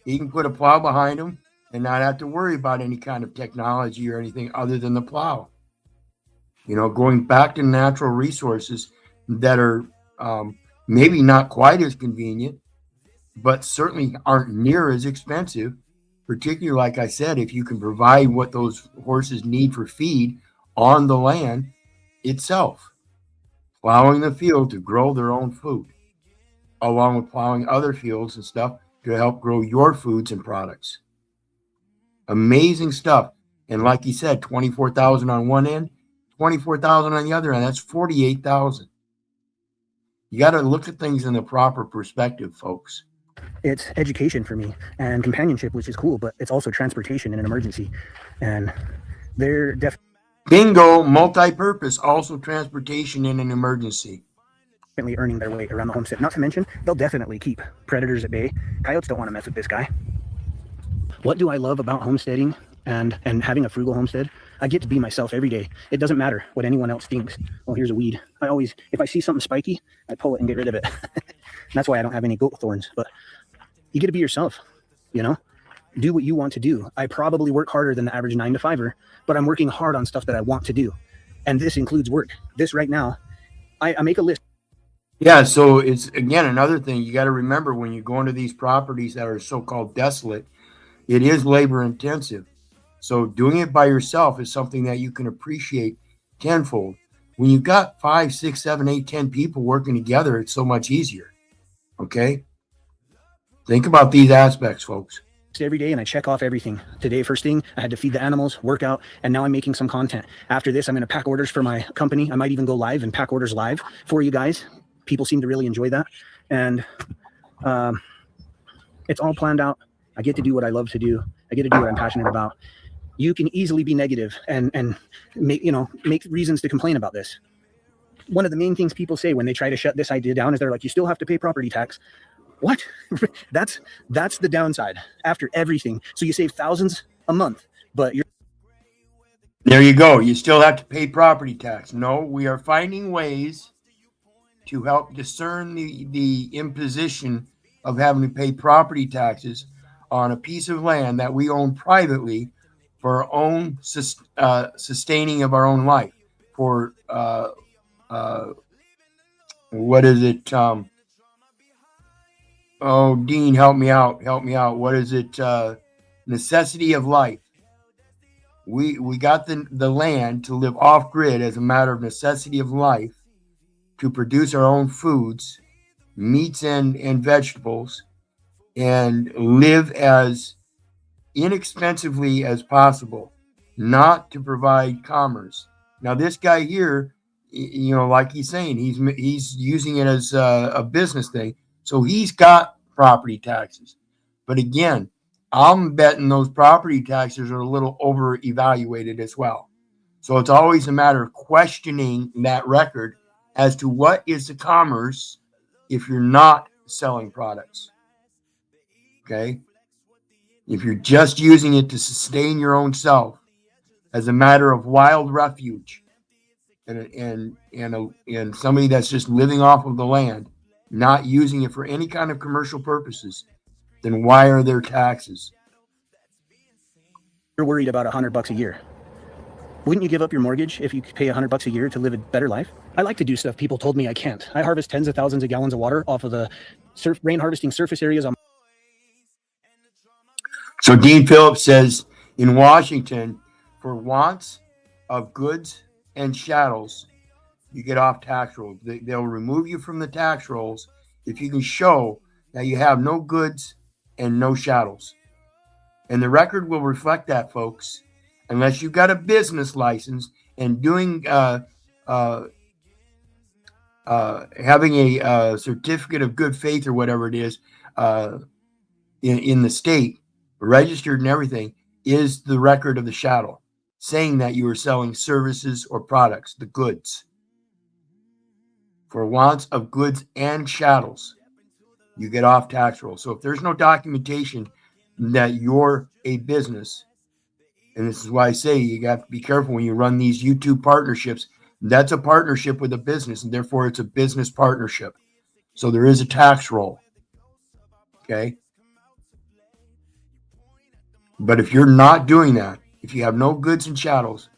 He can put a plow behind him and not have to worry about any kind of technology or anything other than the plow. You know, going back to natural resources that are maybe not quite as convenient, but certainly aren't near as expensive, particularly, like I said, if you can provide what those horses need for feed on the land itself, plowing the field to grow their own food, along with plowing other fields and stuff to help grow your foods and products. Amazing stuff. And like you said, 24,000 on one end, 24,000 on the other end. That's 48,000. You got to look at things in the proper perspective, folks. it's education for me and companionship, which is cool, but it's also transportation in an emergency. And they're Bingo, multi-purpose, also transportation in an emergency. definitely earning their way around the homestead. Not to mention, they'll definitely keep predators at bay. Coyotes don't want to mess with this guy. What do I love about homesteading and having a frugal homestead? I get to be myself every day. It doesn't matter what anyone else thinks. Oh, here's a weed. I always, if I see something spiky, I pull it and get rid of it. That's why I don't have any goat thorns. But you get to be yourself, you know? Do what you want to do. I probably work harder than the average 9-to-5er, but I'm working hard on stuff that I want to do. And this includes work. This right now, I make a list. Yeah, so it's, again, another thing you got to remember when you go into these properties that are so-called desolate, it is labor intensive. So doing it by yourself is something that you can appreciate tenfold. When you've got 5, 6, 7, 8, 10 people working together, it's so much easier. Okay? Think about these aspects, folks. Every day, and I check off everything. Today, first thing, I had to feed the animals, work out, and now I'm making some content. After this, I'm going to pack orders for my company. I might even go live and pack orders live for you guys. People seem to really enjoy that. And it's all planned out. I get to do what I love to do. I get to do what I'm passionate about. You can easily be negative and make reasons to complain about this. One of the main things people say when they try to shut this idea down is they're like, you still have to pay property tax. What? That's the downside after everything. So you save thousands a month, but you're. There you go. You still have to pay property tax. No, we are finding ways to help discern the imposition of having to pay property taxes on a piece of land that we own privately for our own sustaining of our own life. For what is it? Oh, Dean, help me out. What is it? Necessity of life. We got the land to live off grid as a matter of necessity of life, to produce our own foods, meats and vegetables, and live as inexpensively as possible, not to provide commerce. Now, this guy here, you know, like he's saying, he's using it as a business thing. So he's got property taxes. But again, I'm betting those property taxes are a little over evaluated as well. So it's always a matter of questioning that record as to what is the commerce if you're not selling products. Okay? If you're just using it to sustain your own self as a matter of wild refuge and somebody that's just living off of the land, not using it for any kind of commercial purposes, then why are there taxes? You're worried about $100 a year. Wouldn't you give up your mortgage if you could pay $100 a year to live a better life? I like to do stuff people told me I can't. I harvest tens of thousands of gallons of water off of the rain harvesting surface areas on. So Dean Phillips says in Washington, for wants of goods and chattels, you get off tax rolls. They'll remove you from the tax rolls if you can show that you have no goods and no chattels. And the record will reflect that, folks. Unless you've got a business license and doing having a certificate of good faith or whatever it is in the state, registered and everything, is the record of the chattel, saying that you are selling services or products, the goods. For wants of goods and chattels, you get off tax roll. So if there's no documentation that you're a business, and this is why I say you got to be careful when you run these YouTube partnerships. That's a partnership with a business, and therefore it's a business partnership. So there is a tax roll. Okay. But if you're not doing that, if you have no goods and chattels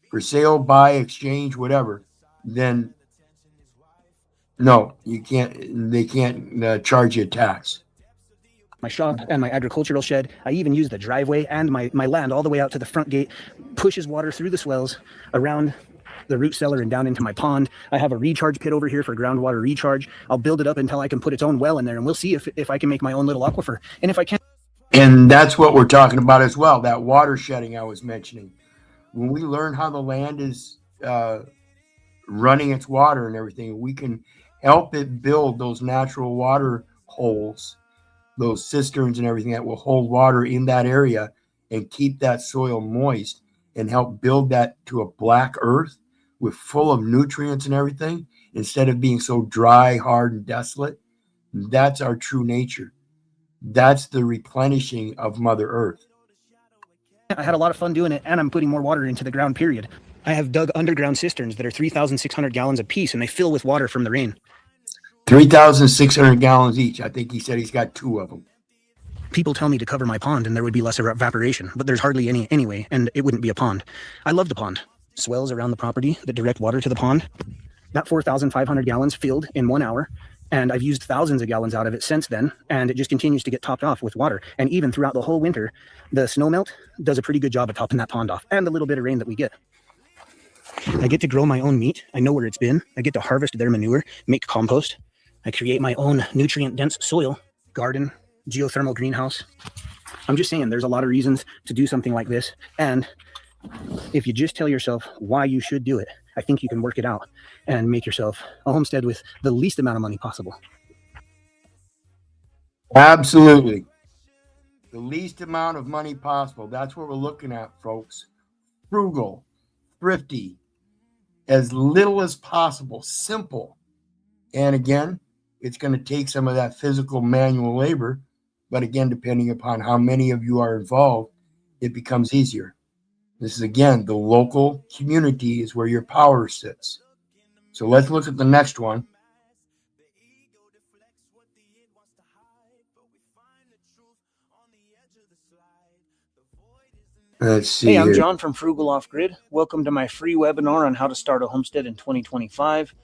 for sale, buy, exchange, whatever, then no, you can't. They can't charge you a tax. My shop and my agricultural shed. I even use the driveway and my land all the way out to the front gate, pushes water through the swells around the root cellar and down into my pond. I have a recharge pit over here for groundwater recharge. I'll build it up until I can put its own well in there, and we'll see if I can make my own little aquifer. And if I can. And that's what we're talking about as well, that water shedding I was mentioning. When we learn how the land is running its water and everything, we can help it build those natural water holes, those cisterns and everything that will hold water in that area and keep that soil moist and help build that to a black earth with full of nutrients and everything, instead of being so dry, hard, and desolate. That's our true nature. That's the replenishing of Mother Earth. I had a lot of fun doing it, and I'm putting more water into the ground, period. I have dug underground cisterns that are 3,600 gallons apiece, and they fill with water from the rain. 3,600 gallons each. I think he said he's got 2 of them. People tell me to cover my pond and there would be less evaporation, but there's hardly any anyway, and it wouldn't be a pond. I love the pond. Swells around the property that direct water to the pond. That 4,500 gallons filled in 1 hour, and I've used thousands of gallons out of it since then, and it just continues to get topped off with water. And even throughout the whole winter, the snow melt does a pretty good job of topping that pond off, and the little bit of rain that we get. I get to grow my own meat. I know where it's been. I get to harvest their manure, make compost. I create my own nutrient-dense soil, garden, geothermal greenhouse. I'm just saying there's a lot of reasons to do something like this. And if you just tell yourself why you should do it, I think you can work it out and make yourself a homestead with the least amount of money possible. Absolutely. The least amount of money possible. That's what we're looking at, folks. Frugal, thrifty, as little as possible, simple. And again, it's going to take some of that physical manual labor. But again, depending upon how many of you are involved, it becomes easier. This is, again, the local community is where your power sits. So let's look at the next one. Let's see. Hey, I'm here. John from Frugal Off Grid. Welcome to my free webinar on how to start a homestead in 2025.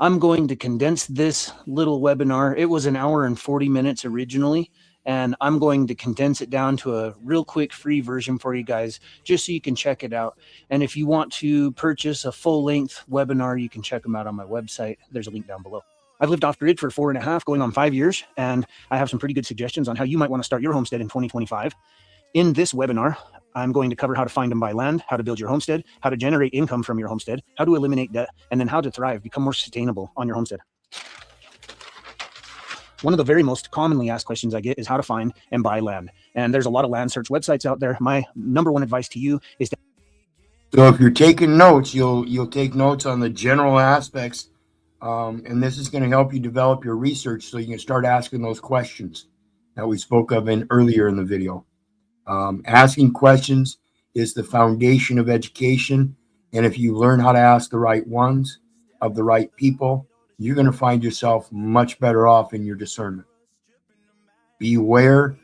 I'm going to condense this little webinar. It was 1 hour and 40 minutes originally, and I'm going to condense it down to a real quick free version for you guys, just so you can check it out. And if you want to purchase a full-length webinar, you can check them out on my website. There's a link down below. I've lived off-grid for 4.5, going on 5 years, and I have some pretty good suggestions on how you might want to start your homestead in 2025. In this webinar, I'm going to cover how to find and buy land, how to build your homestead, how to generate income from your homestead, how to eliminate debt, and then how to thrive, become more sustainable on your homestead. One of the very most commonly asked questions I get is how to find and buy land. And there's a lot of land search websites out there. My number one advice to you is to... So if you're taking notes, you'll take notes on the general aspects, and this is going to help you develop your research so you can start asking those questions that we spoke of earlier in the video. Asking questions is the foundation of education, and if you learn how to ask the right ones of the right people, you're going to find yourself much better off in your discernment. Beware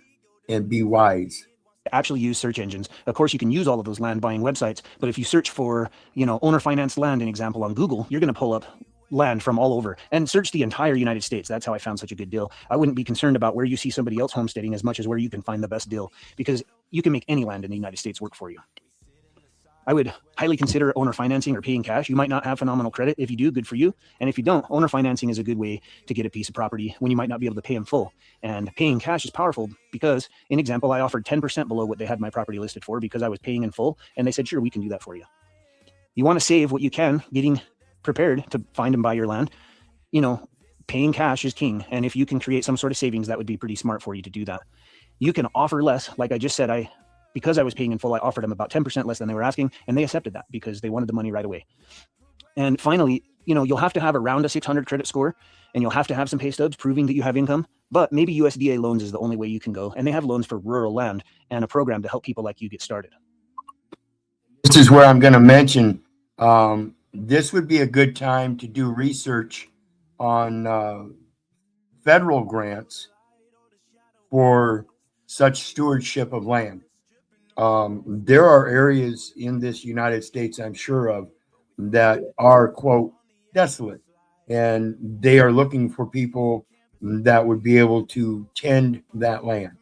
and be wise. Actually use search engines. Of course, you can use all of those land buying websites, but if you search for, owner financed land, an example, on Google, you're going to pull up land from all over and search the entire United States. That's how I found such a good deal. I wouldn't be concerned about where you see somebody else homesteading as much as where you can find the best deal, because you can make any land in the United States work for you. I would highly consider owner financing or paying cash. You might not have phenomenal credit. If you do, good for you. And if you don't, owner financing is a good way to get a piece of property when you might not be able to pay in full. And paying cash is powerful because, in example, I offered 10% below what they had my property listed for because I was paying in full. And they said, sure, we can do that for you. You want to save what you can, getting prepared to find and buy your land, paying cash is king. And if you can create some sort of savings, that would be pretty smart for you to do that. You can offer less. Like I just said, because I was paying in full, I offered them about 10% less than they were asking, and they accepted that because they wanted the money right away. And finally, you'll have to have around a 600 credit score, and you'll have to have some pay stubs proving that you have income, but maybe USDA loans is the only way you can go. And they have loans for rural land and a program to help people like you get started. This is where I'm going to mention, this would be a good time to do research on federal grants for such stewardship of land. There are areas in this United States, I'm sure of, that are, quote, desolate, and they are looking for people that would be able to tend that land.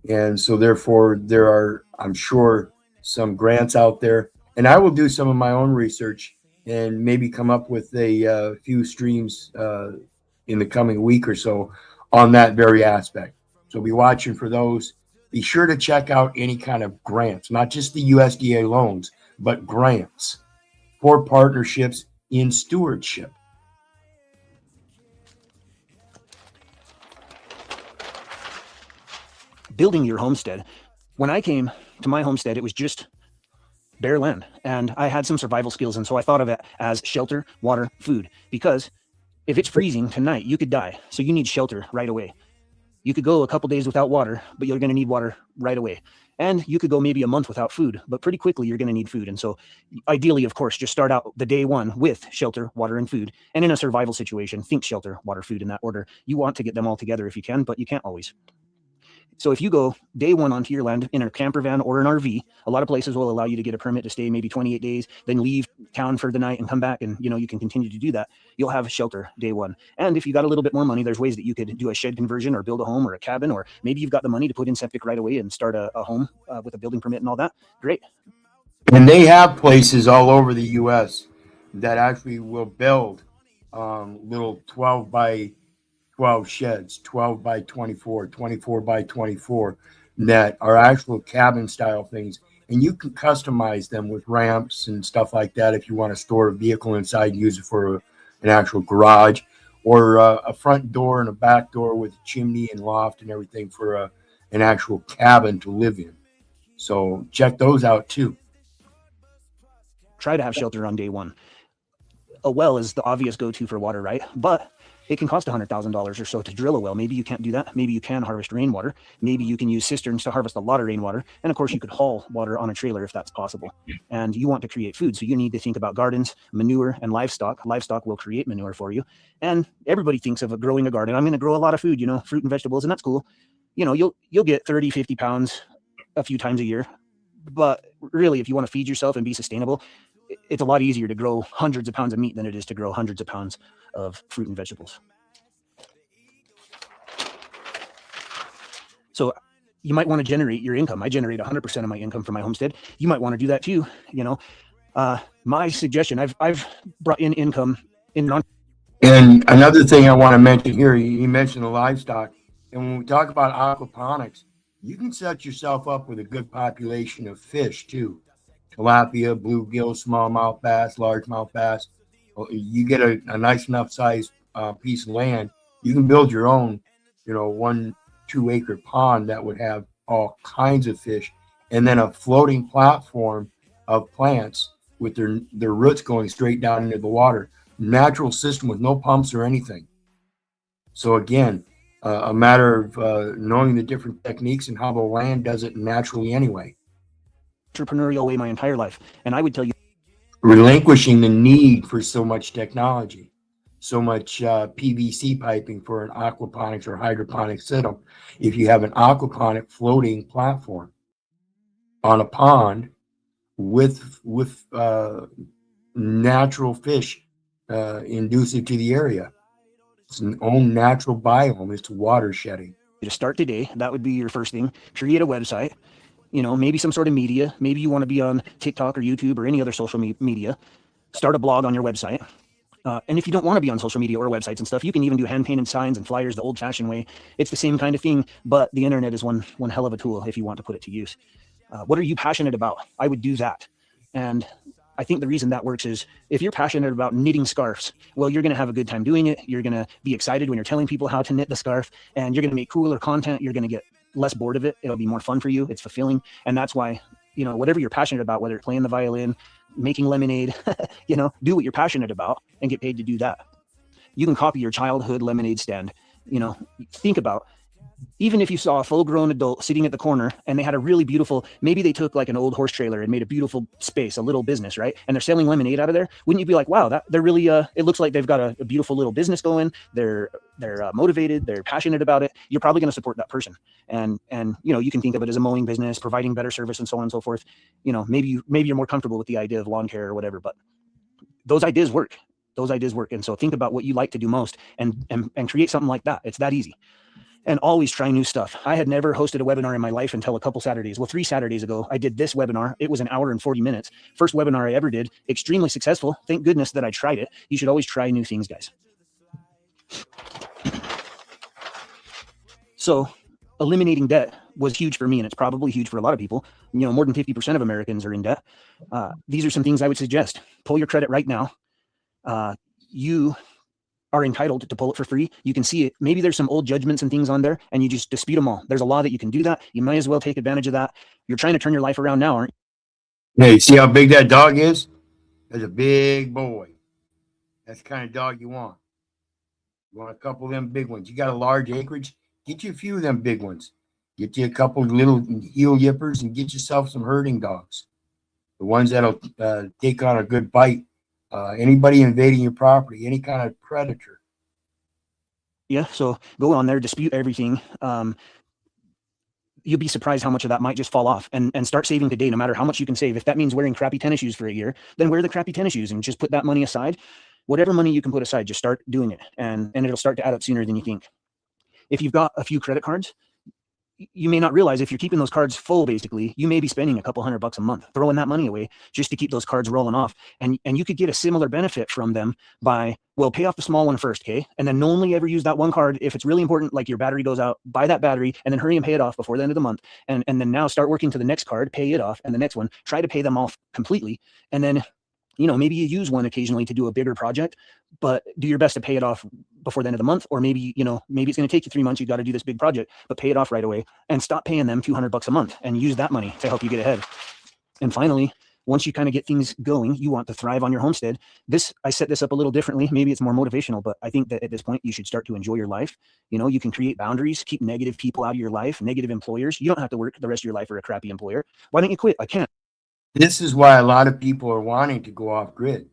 And so therefore there are, I'm sure, some grants out there, and I will do some of my own research and maybe come up with a few streams in the coming week or so on that very aspect. So be watching for those. Be sure to check out any kind of grants, not just the USDA loans, but grants for partnerships in stewardship. Building your homestead. When I came to my homestead, it was just bare land, and I had some survival skills, and so I thought of it as shelter, water, food, because if it's freezing tonight, you could die, so you need shelter right away. You could go a couple days without water, but you're going to need water right away. And you could go maybe a month without food, but pretty quickly you're going to need food. And so ideally, of course, just start out the day one with shelter, water, and food. And in a survival situation, think shelter, water, food in that order. You want to get them all together if you can, but you can't always. So if you go day one onto your land in a camper van or an RV, a lot of places will allow you to get a permit to stay maybe 28 days, then leave town for the night and come back, and you can continue to do that. You'll have shelter day one. And if you got a little bit more money, there's ways that you could do a shed conversion or build a home or a cabin, or maybe you've got the money to put in septic right away and start a home with a building permit and all that. Great. And they have places all over the U.S. that actually will build little 12 by 12 sheds, 12 by 24, 24 by 24, that are actual cabin style things. And you can customize them with ramps and stuff like that if you want to store a vehicle inside and use it for an actual garage, or a front door and a back door with a chimney and loft and everything for an actual cabin to live in. So check those out too. Try to have shelter on day one. A well is the obvious go-to for water, right? But it can cost $100,000 or so to drill a well. Maybe you can't do that. Maybe you can harvest rainwater. Maybe you can use cisterns to harvest a lot of rainwater. And of course, you could haul water on a trailer if that's possible. And you want to create food. So you need to think about gardens, manure, and livestock. Livestock will create manure for you. And everybody thinks of growing a garden. I'm going to grow a lot of food, fruit and vegetables, and that's cool. You'll get 30, 50 pounds a few times a year. But really, if you want to feed yourself and be sustainable, it's a lot easier to grow hundreds of pounds of meat than it is to grow hundreds of pounds of fruit and vegetables. So you might want to generate your income. I generate 100% of my income from my homestead. You might want to do that too. My suggestion, I've brought in income in non. And another thing I want to mention here, you mentioned the livestock. And when we talk about aquaponics, you can set yourself up with a good population of fish too. Tilapia, bluegill, smallmouth bass, largemouth bass. You get a nice enough size piece of land, you can build your own, 1-2 acre pond that would have all kinds of fish, and then a floating platform of plants with their roots going straight down into the water. Natural system with no pumps or anything. So again, a matter of knowing the different techniques and how the land does it naturally anyway. Entrepreneurial way my entire life, and I would tell you, relinquishing the need for so much technology, so much PVC piping for an aquaponics or hydroponic setup. If you have an aquaponic floating platform on a pond with natural fish inducive to the area, it's an own natural biome. It's water shedding. To start today, that would be your first thing. Create a website. Maybe some sort of media. Maybe you want to be on TikTok or YouTube or any other social media. Start a blog on your website. And if you don't want to be on social media or websites and stuff, you can even do hand-painted signs and flyers the old-fashioned way. It's the same kind of thing, but the internet is one hell of a tool if you want to put it to use. What are you passionate about? I would do that. And I think the reason that works is if you're passionate about knitting scarves, well, you're going to have a good time doing it. You're going to be excited when you're telling people how to knit the scarf, and you're going to make cooler content. You're going to get less bored of it. It'll be more fun for you. It's fulfilling. And that's why, you know, whatever you're passionate about, whether it's playing the violin, making lemonade, you know, do what you're passionate about and get paid to do that. You can copy your childhood lemonade stand. You know, think about, even if you saw a full-grown adult sitting at the corner and they had a really beautiful, maybe they took like an old horse trailer and made a beautiful space, a little business, right? And they're selling lemonade out of there. Wouldn't you be like, wow, they're really, it looks like they've got a beautiful little business going. They're motivated. They're passionate about it. You're probably going to support that person. And, you know, you can think of it as a mowing business, providing better service and so on and so forth. You know, maybe you're more comfortable with the idea of lawn care or whatever, but those ideas work. Those ideas work. And so think about what you like to do most and create something like that. It's that easy. And always try new stuff. I had never hosted a webinar in my life until a couple Saturdays. Well, 3 Saturdays ago, I did this webinar. It was an hour and 40 minutes. First webinar I ever did. Extremely successful. Thank goodness that I tried it. You should always try new things, guys. So eliminating debt was huge for me, and it's probably huge for a lot of people. You know, more than 50% of Americans are in debt. These are some things I would suggest. Pull your credit right now. You are entitled to pull it for free. You can see it. Maybe there's some old judgments and things on there, and you just dispute them all. There's a law that you can do that. You might as well take advantage of that. You're trying to turn your life around now, aren't you? Hey, see how big that dog is? That's a big boy. That's the kind of dog you want. You want a couple of them big ones. You got a large acreage, get you a few of them big ones. Get you a couple of little heel yippers and get yourself some herding dogs. The ones that'll take on a good bite. Anybody invading your property, any kind of predator. Yeah, so go on there, dispute everything. You'll be surprised how much of that might just fall off, and start saving today, no matter how much you can save. If that means wearing crappy tennis shoes for a year, then wear the crappy tennis shoes and just put that money aside. Whatever money you can put aside, just start doing it, and it'll start to add up sooner than you think. If you've got a few credit cards, you may not realize if you're keeping those cards full, basically, you may be spending a couple $100 a month, throwing that money away just to keep those cards rolling off. And you could get a similar benefit from them by, well, pay off the small one first, okay? And then only ever use that one card if it's really important, like your battery goes out, buy that battery, and then hurry and pay it off before the end of the month. And then now start working to the next card, pay it off, and the next one, try to pay them off completely. And then, you know, maybe you use one occasionally to do a bigger project, but do your best to pay it off before the end of the month. Or maybe, you know, maybe it's going to take you 3 months. You got to do this big project, but pay it off right away and stop paying them $200 a month and use that money to help you get ahead. And finally, once you kind of get things going, you want to thrive on your homestead. I set this up a little differently. Maybe it's more motivational, but I think that at this point you should start to enjoy your life. You know, you can create boundaries, keep negative people out of your life, negative employers. You don't have to work the rest of your life for a crappy employer. Why don't you quit? I can't. This is why a lot of people are wanting to go off grid.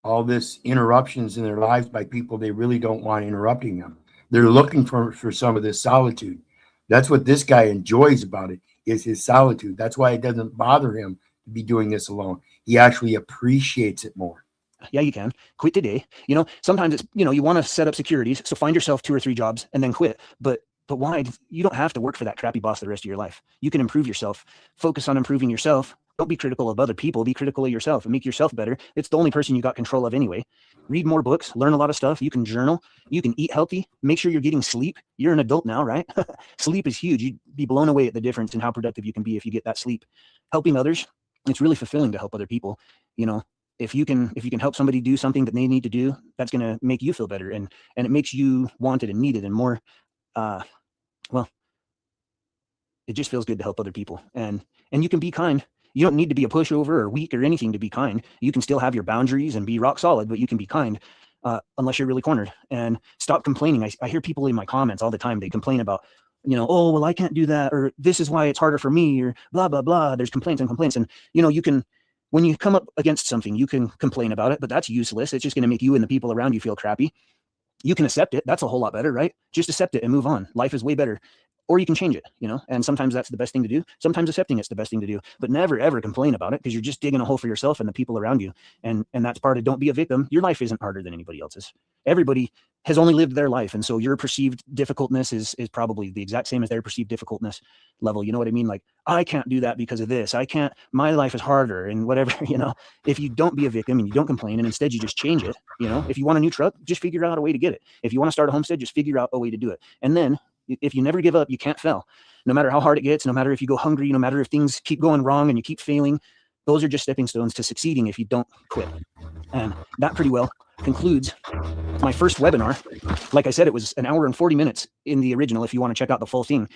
All this interruptions in their lives by people they really don't want interrupting them. They're looking for some of this solitude. That's what this guy enjoys about it, is his solitude. That's why it doesn't bother him to be doing this alone. He actually appreciates it more. Yeah, you can quit today. You know, sometimes it's, you know, you want to set up securities. So find yourself 2 or 3 jobs and then quit. But why? You don't have to work for that crappy boss the rest of your life. You can improve yourself. Focus on improving yourself. Don't be critical of other people. Be critical of yourself and make yourself better. It's the only person you got control of anyway. Read more books, learn a lot of stuff. You can journal. You can eat healthy. Make sure you're getting sleep. You're an adult now, right? Sleep is huge. You'd be blown away at the difference in how productive you can be if you get that sleep. Helping others, it's really fulfilling to help other people. You know, if you can help somebody do something that they need to do, that's going to make you feel better, and it makes you wanted and needed and more. Well, it just feels good to help other people, and you can be kind. You don't need to be a pushover or weak or anything to be kind. You can still have your boundaries and be rock solid, but you can be kind unless you're really cornered. And stop complaining. I hear people in my comments all the time. They complain about, you know, oh, well, I can't do that, or this is why it's harder for me, or blah, blah, blah. There's complaints and complaints. And, you know, you can, when you come up against something, you can complain about it, but that's useless. It's just going to make you and the people around you feel crappy. You can accept it. That's a whole lot better, right? Just accept it and move on. Life is way better. Or you can change it, you know, and sometimes that's the best thing to do. Sometimes accepting it's the best thing to do, but never, ever complain about it, because you're just digging a hole for yourself and the people around you. And that's part of, don't be a victim. Your life isn't harder than anybody else's. Everybody has only lived their life. And so your perceived difficultness is probably the exact same as their perceived difficultness level. You know what I mean? Like, I can't do that because of this. I can't, my life is harder and whatever, you know. If you don't be a victim and you don't complain, and instead you just change it, you know, if you want a new truck, just figure out a way to get it. If you want to start a homestead, just figure out a way to do it. And then if you never give up, you can't fail. No matter how hard it gets, no matter if you go hungry, no matter if things keep going wrong and you keep failing, Those are just stepping stones to succeeding if you don't quit. And that pretty well concludes my first webinar. Like I said, it was an hour and 40 minutes in the original if you want to check out the full thing.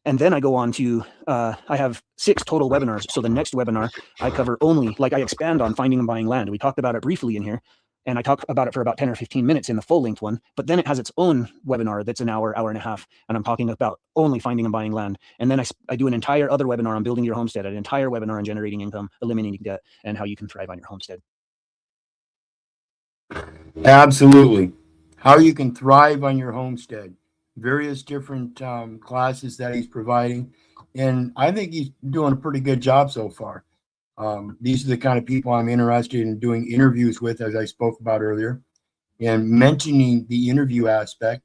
And then I go on to, I have 6 total webinars. So the next webinar, I cover only, like I expand on finding and buying land. We talked about it briefly in here, and I talk about it for about 10 or 15 minutes in the full length one, but then it has its own webinar that's an hour, hour and a half, and I'm talking about only finding and buying land. And then I do an entire other webinar on building your homestead, an entire webinar on generating income, eliminating debt, and how you can thrive on your homestead. Absolutely. How you can thrive on your homestead. Various different classes that he's providing. And I think he's doing a pretty good job so far. These are the kind of people I'm interested in doing interviews with, as I spoke about earlier. And mentioning the interview aspect,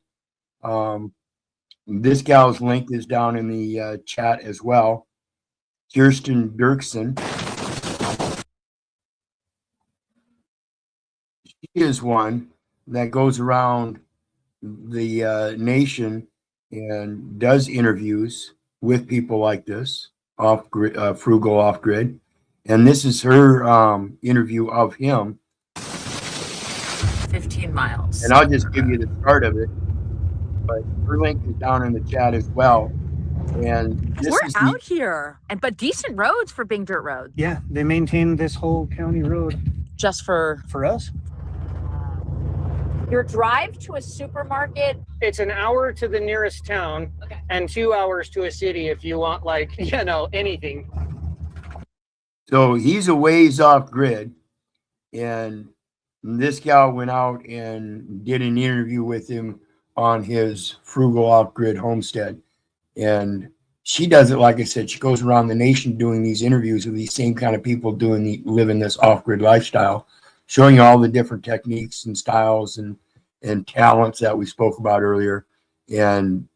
this gal's link is down in the chat as well. Kirsten Dirksen. She is one that goes around the nation and does interviews with people like this, off grid, Frugal Off Grid. And this is her interview of him. 15 miles. And I'll just give you the start of it. But her link is down in the chat as well. And this We're is out here, but decent roads for being dirt roads. Yeah, they maintain this whole county road Just for us. your drive to a supermarket. It's an hour to the nearest town, Okay. and 2 hours to a city if you want, like, anything. So he's a ways off grid, and this gal went out and did an interview with him on his Frugal Off Grid homestead. And she does it, like I said, she goes around the nation doing these interviews with these same kind of people living this off-grid lifestyle, showing you all the different techniques and styles and talents that we spoke about earlier. And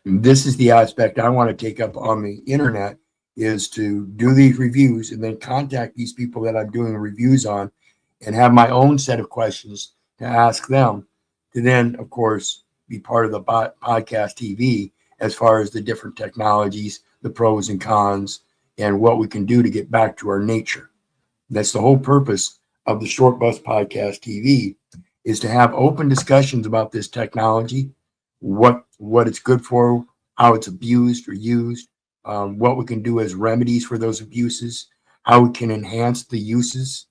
this is the aspect I want to take up on the internet, is to do these reviews and then contact these people that I'm doing reviews on and have my own set of questions to ask them, to then, of course, be part of the podcast TV as far as the different technologies, the pros and cons, and what we can do to get back to our nature. That's the whole purpose of the Short Bus Podcast TV, is to have open discussions about this technology, what it's good for, how it's abused or used, what we can do as remedies for those abuses, how we can enhance the uses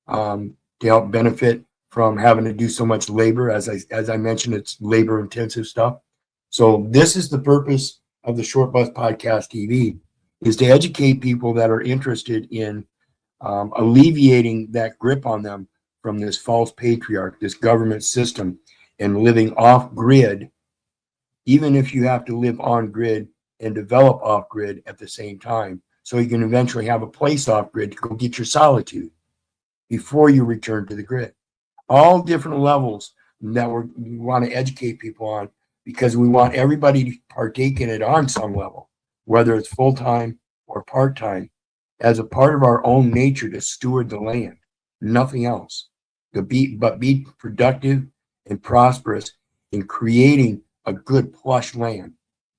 to help benefit from having to do so much labor. As I mentioned, it's labor intensive stuff. So this is the purpose of the Short Bus Podcast TV, is to educate people that are interested in alleviating that grip on them from this false patriarch, this government system, and living off grid, even if you have to live on grid and develop off grid at the same time, so you can eventually have a place off grid to go get your solitude before you return to the grid. All different levels that we want to educate people on, because we want everybody to partake in it on some level, whether it's full-time or part-time, as a part of our own nature to steward the land, nothing else, but be productive and prosperous in creating a good plush land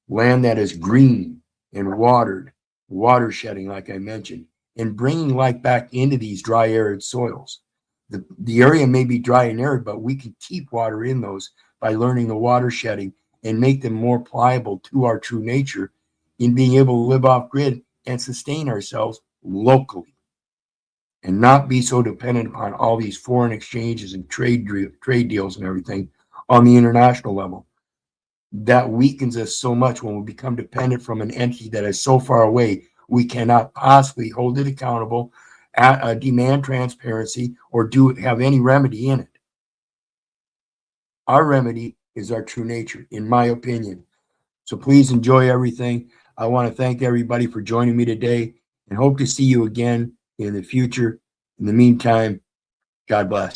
that is green and watered, water shedding, like I mentioned, and bringing life back into these dry, arid soils. The area may be dry and arid, but we can keep water in those by learning the water shedding and make them more pliable to our true nature in being able to live off grid and sustain ourselves locally and not be so dependent upon all these foreign exchanges and trade deals and everything on the international level. That weakens us so much when we become dependent from an entity that is so far away, we cannot possibly hold it accountable, demand transparency, or have any remedy in it. Our remedy is our true nature, in my opinion. So please enjoy everything. I want to thank everybody for joining me today and hope to see you again in the future. In the meantime, God bless.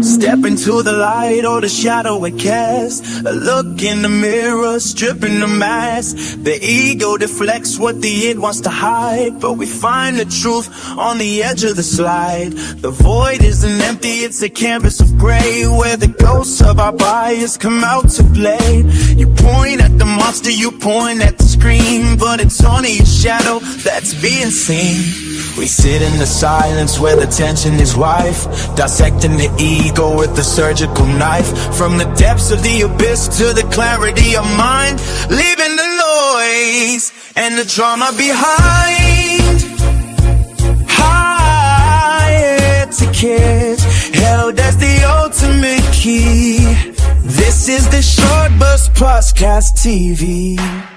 Step Step into the light or the shadow it casts. A look in the mirror, stripping the mask. The ego deflects what the id wants to hide, but we find the truth on the edge of the slide. The void isn't empty, it's a canvas of gray, where the ghosts of our bias come out to play. You point at the monster, you point at the screen, but it's only a shadow that's being seen. We sit in the silence where the tension is rife, dissecting the ego with the surgical knife. From the depths of the abyss to the clarity of mind, leaving the noise and the drama behind. High etiquette held as the ultimate key. This is the Short Burst Podcast TV.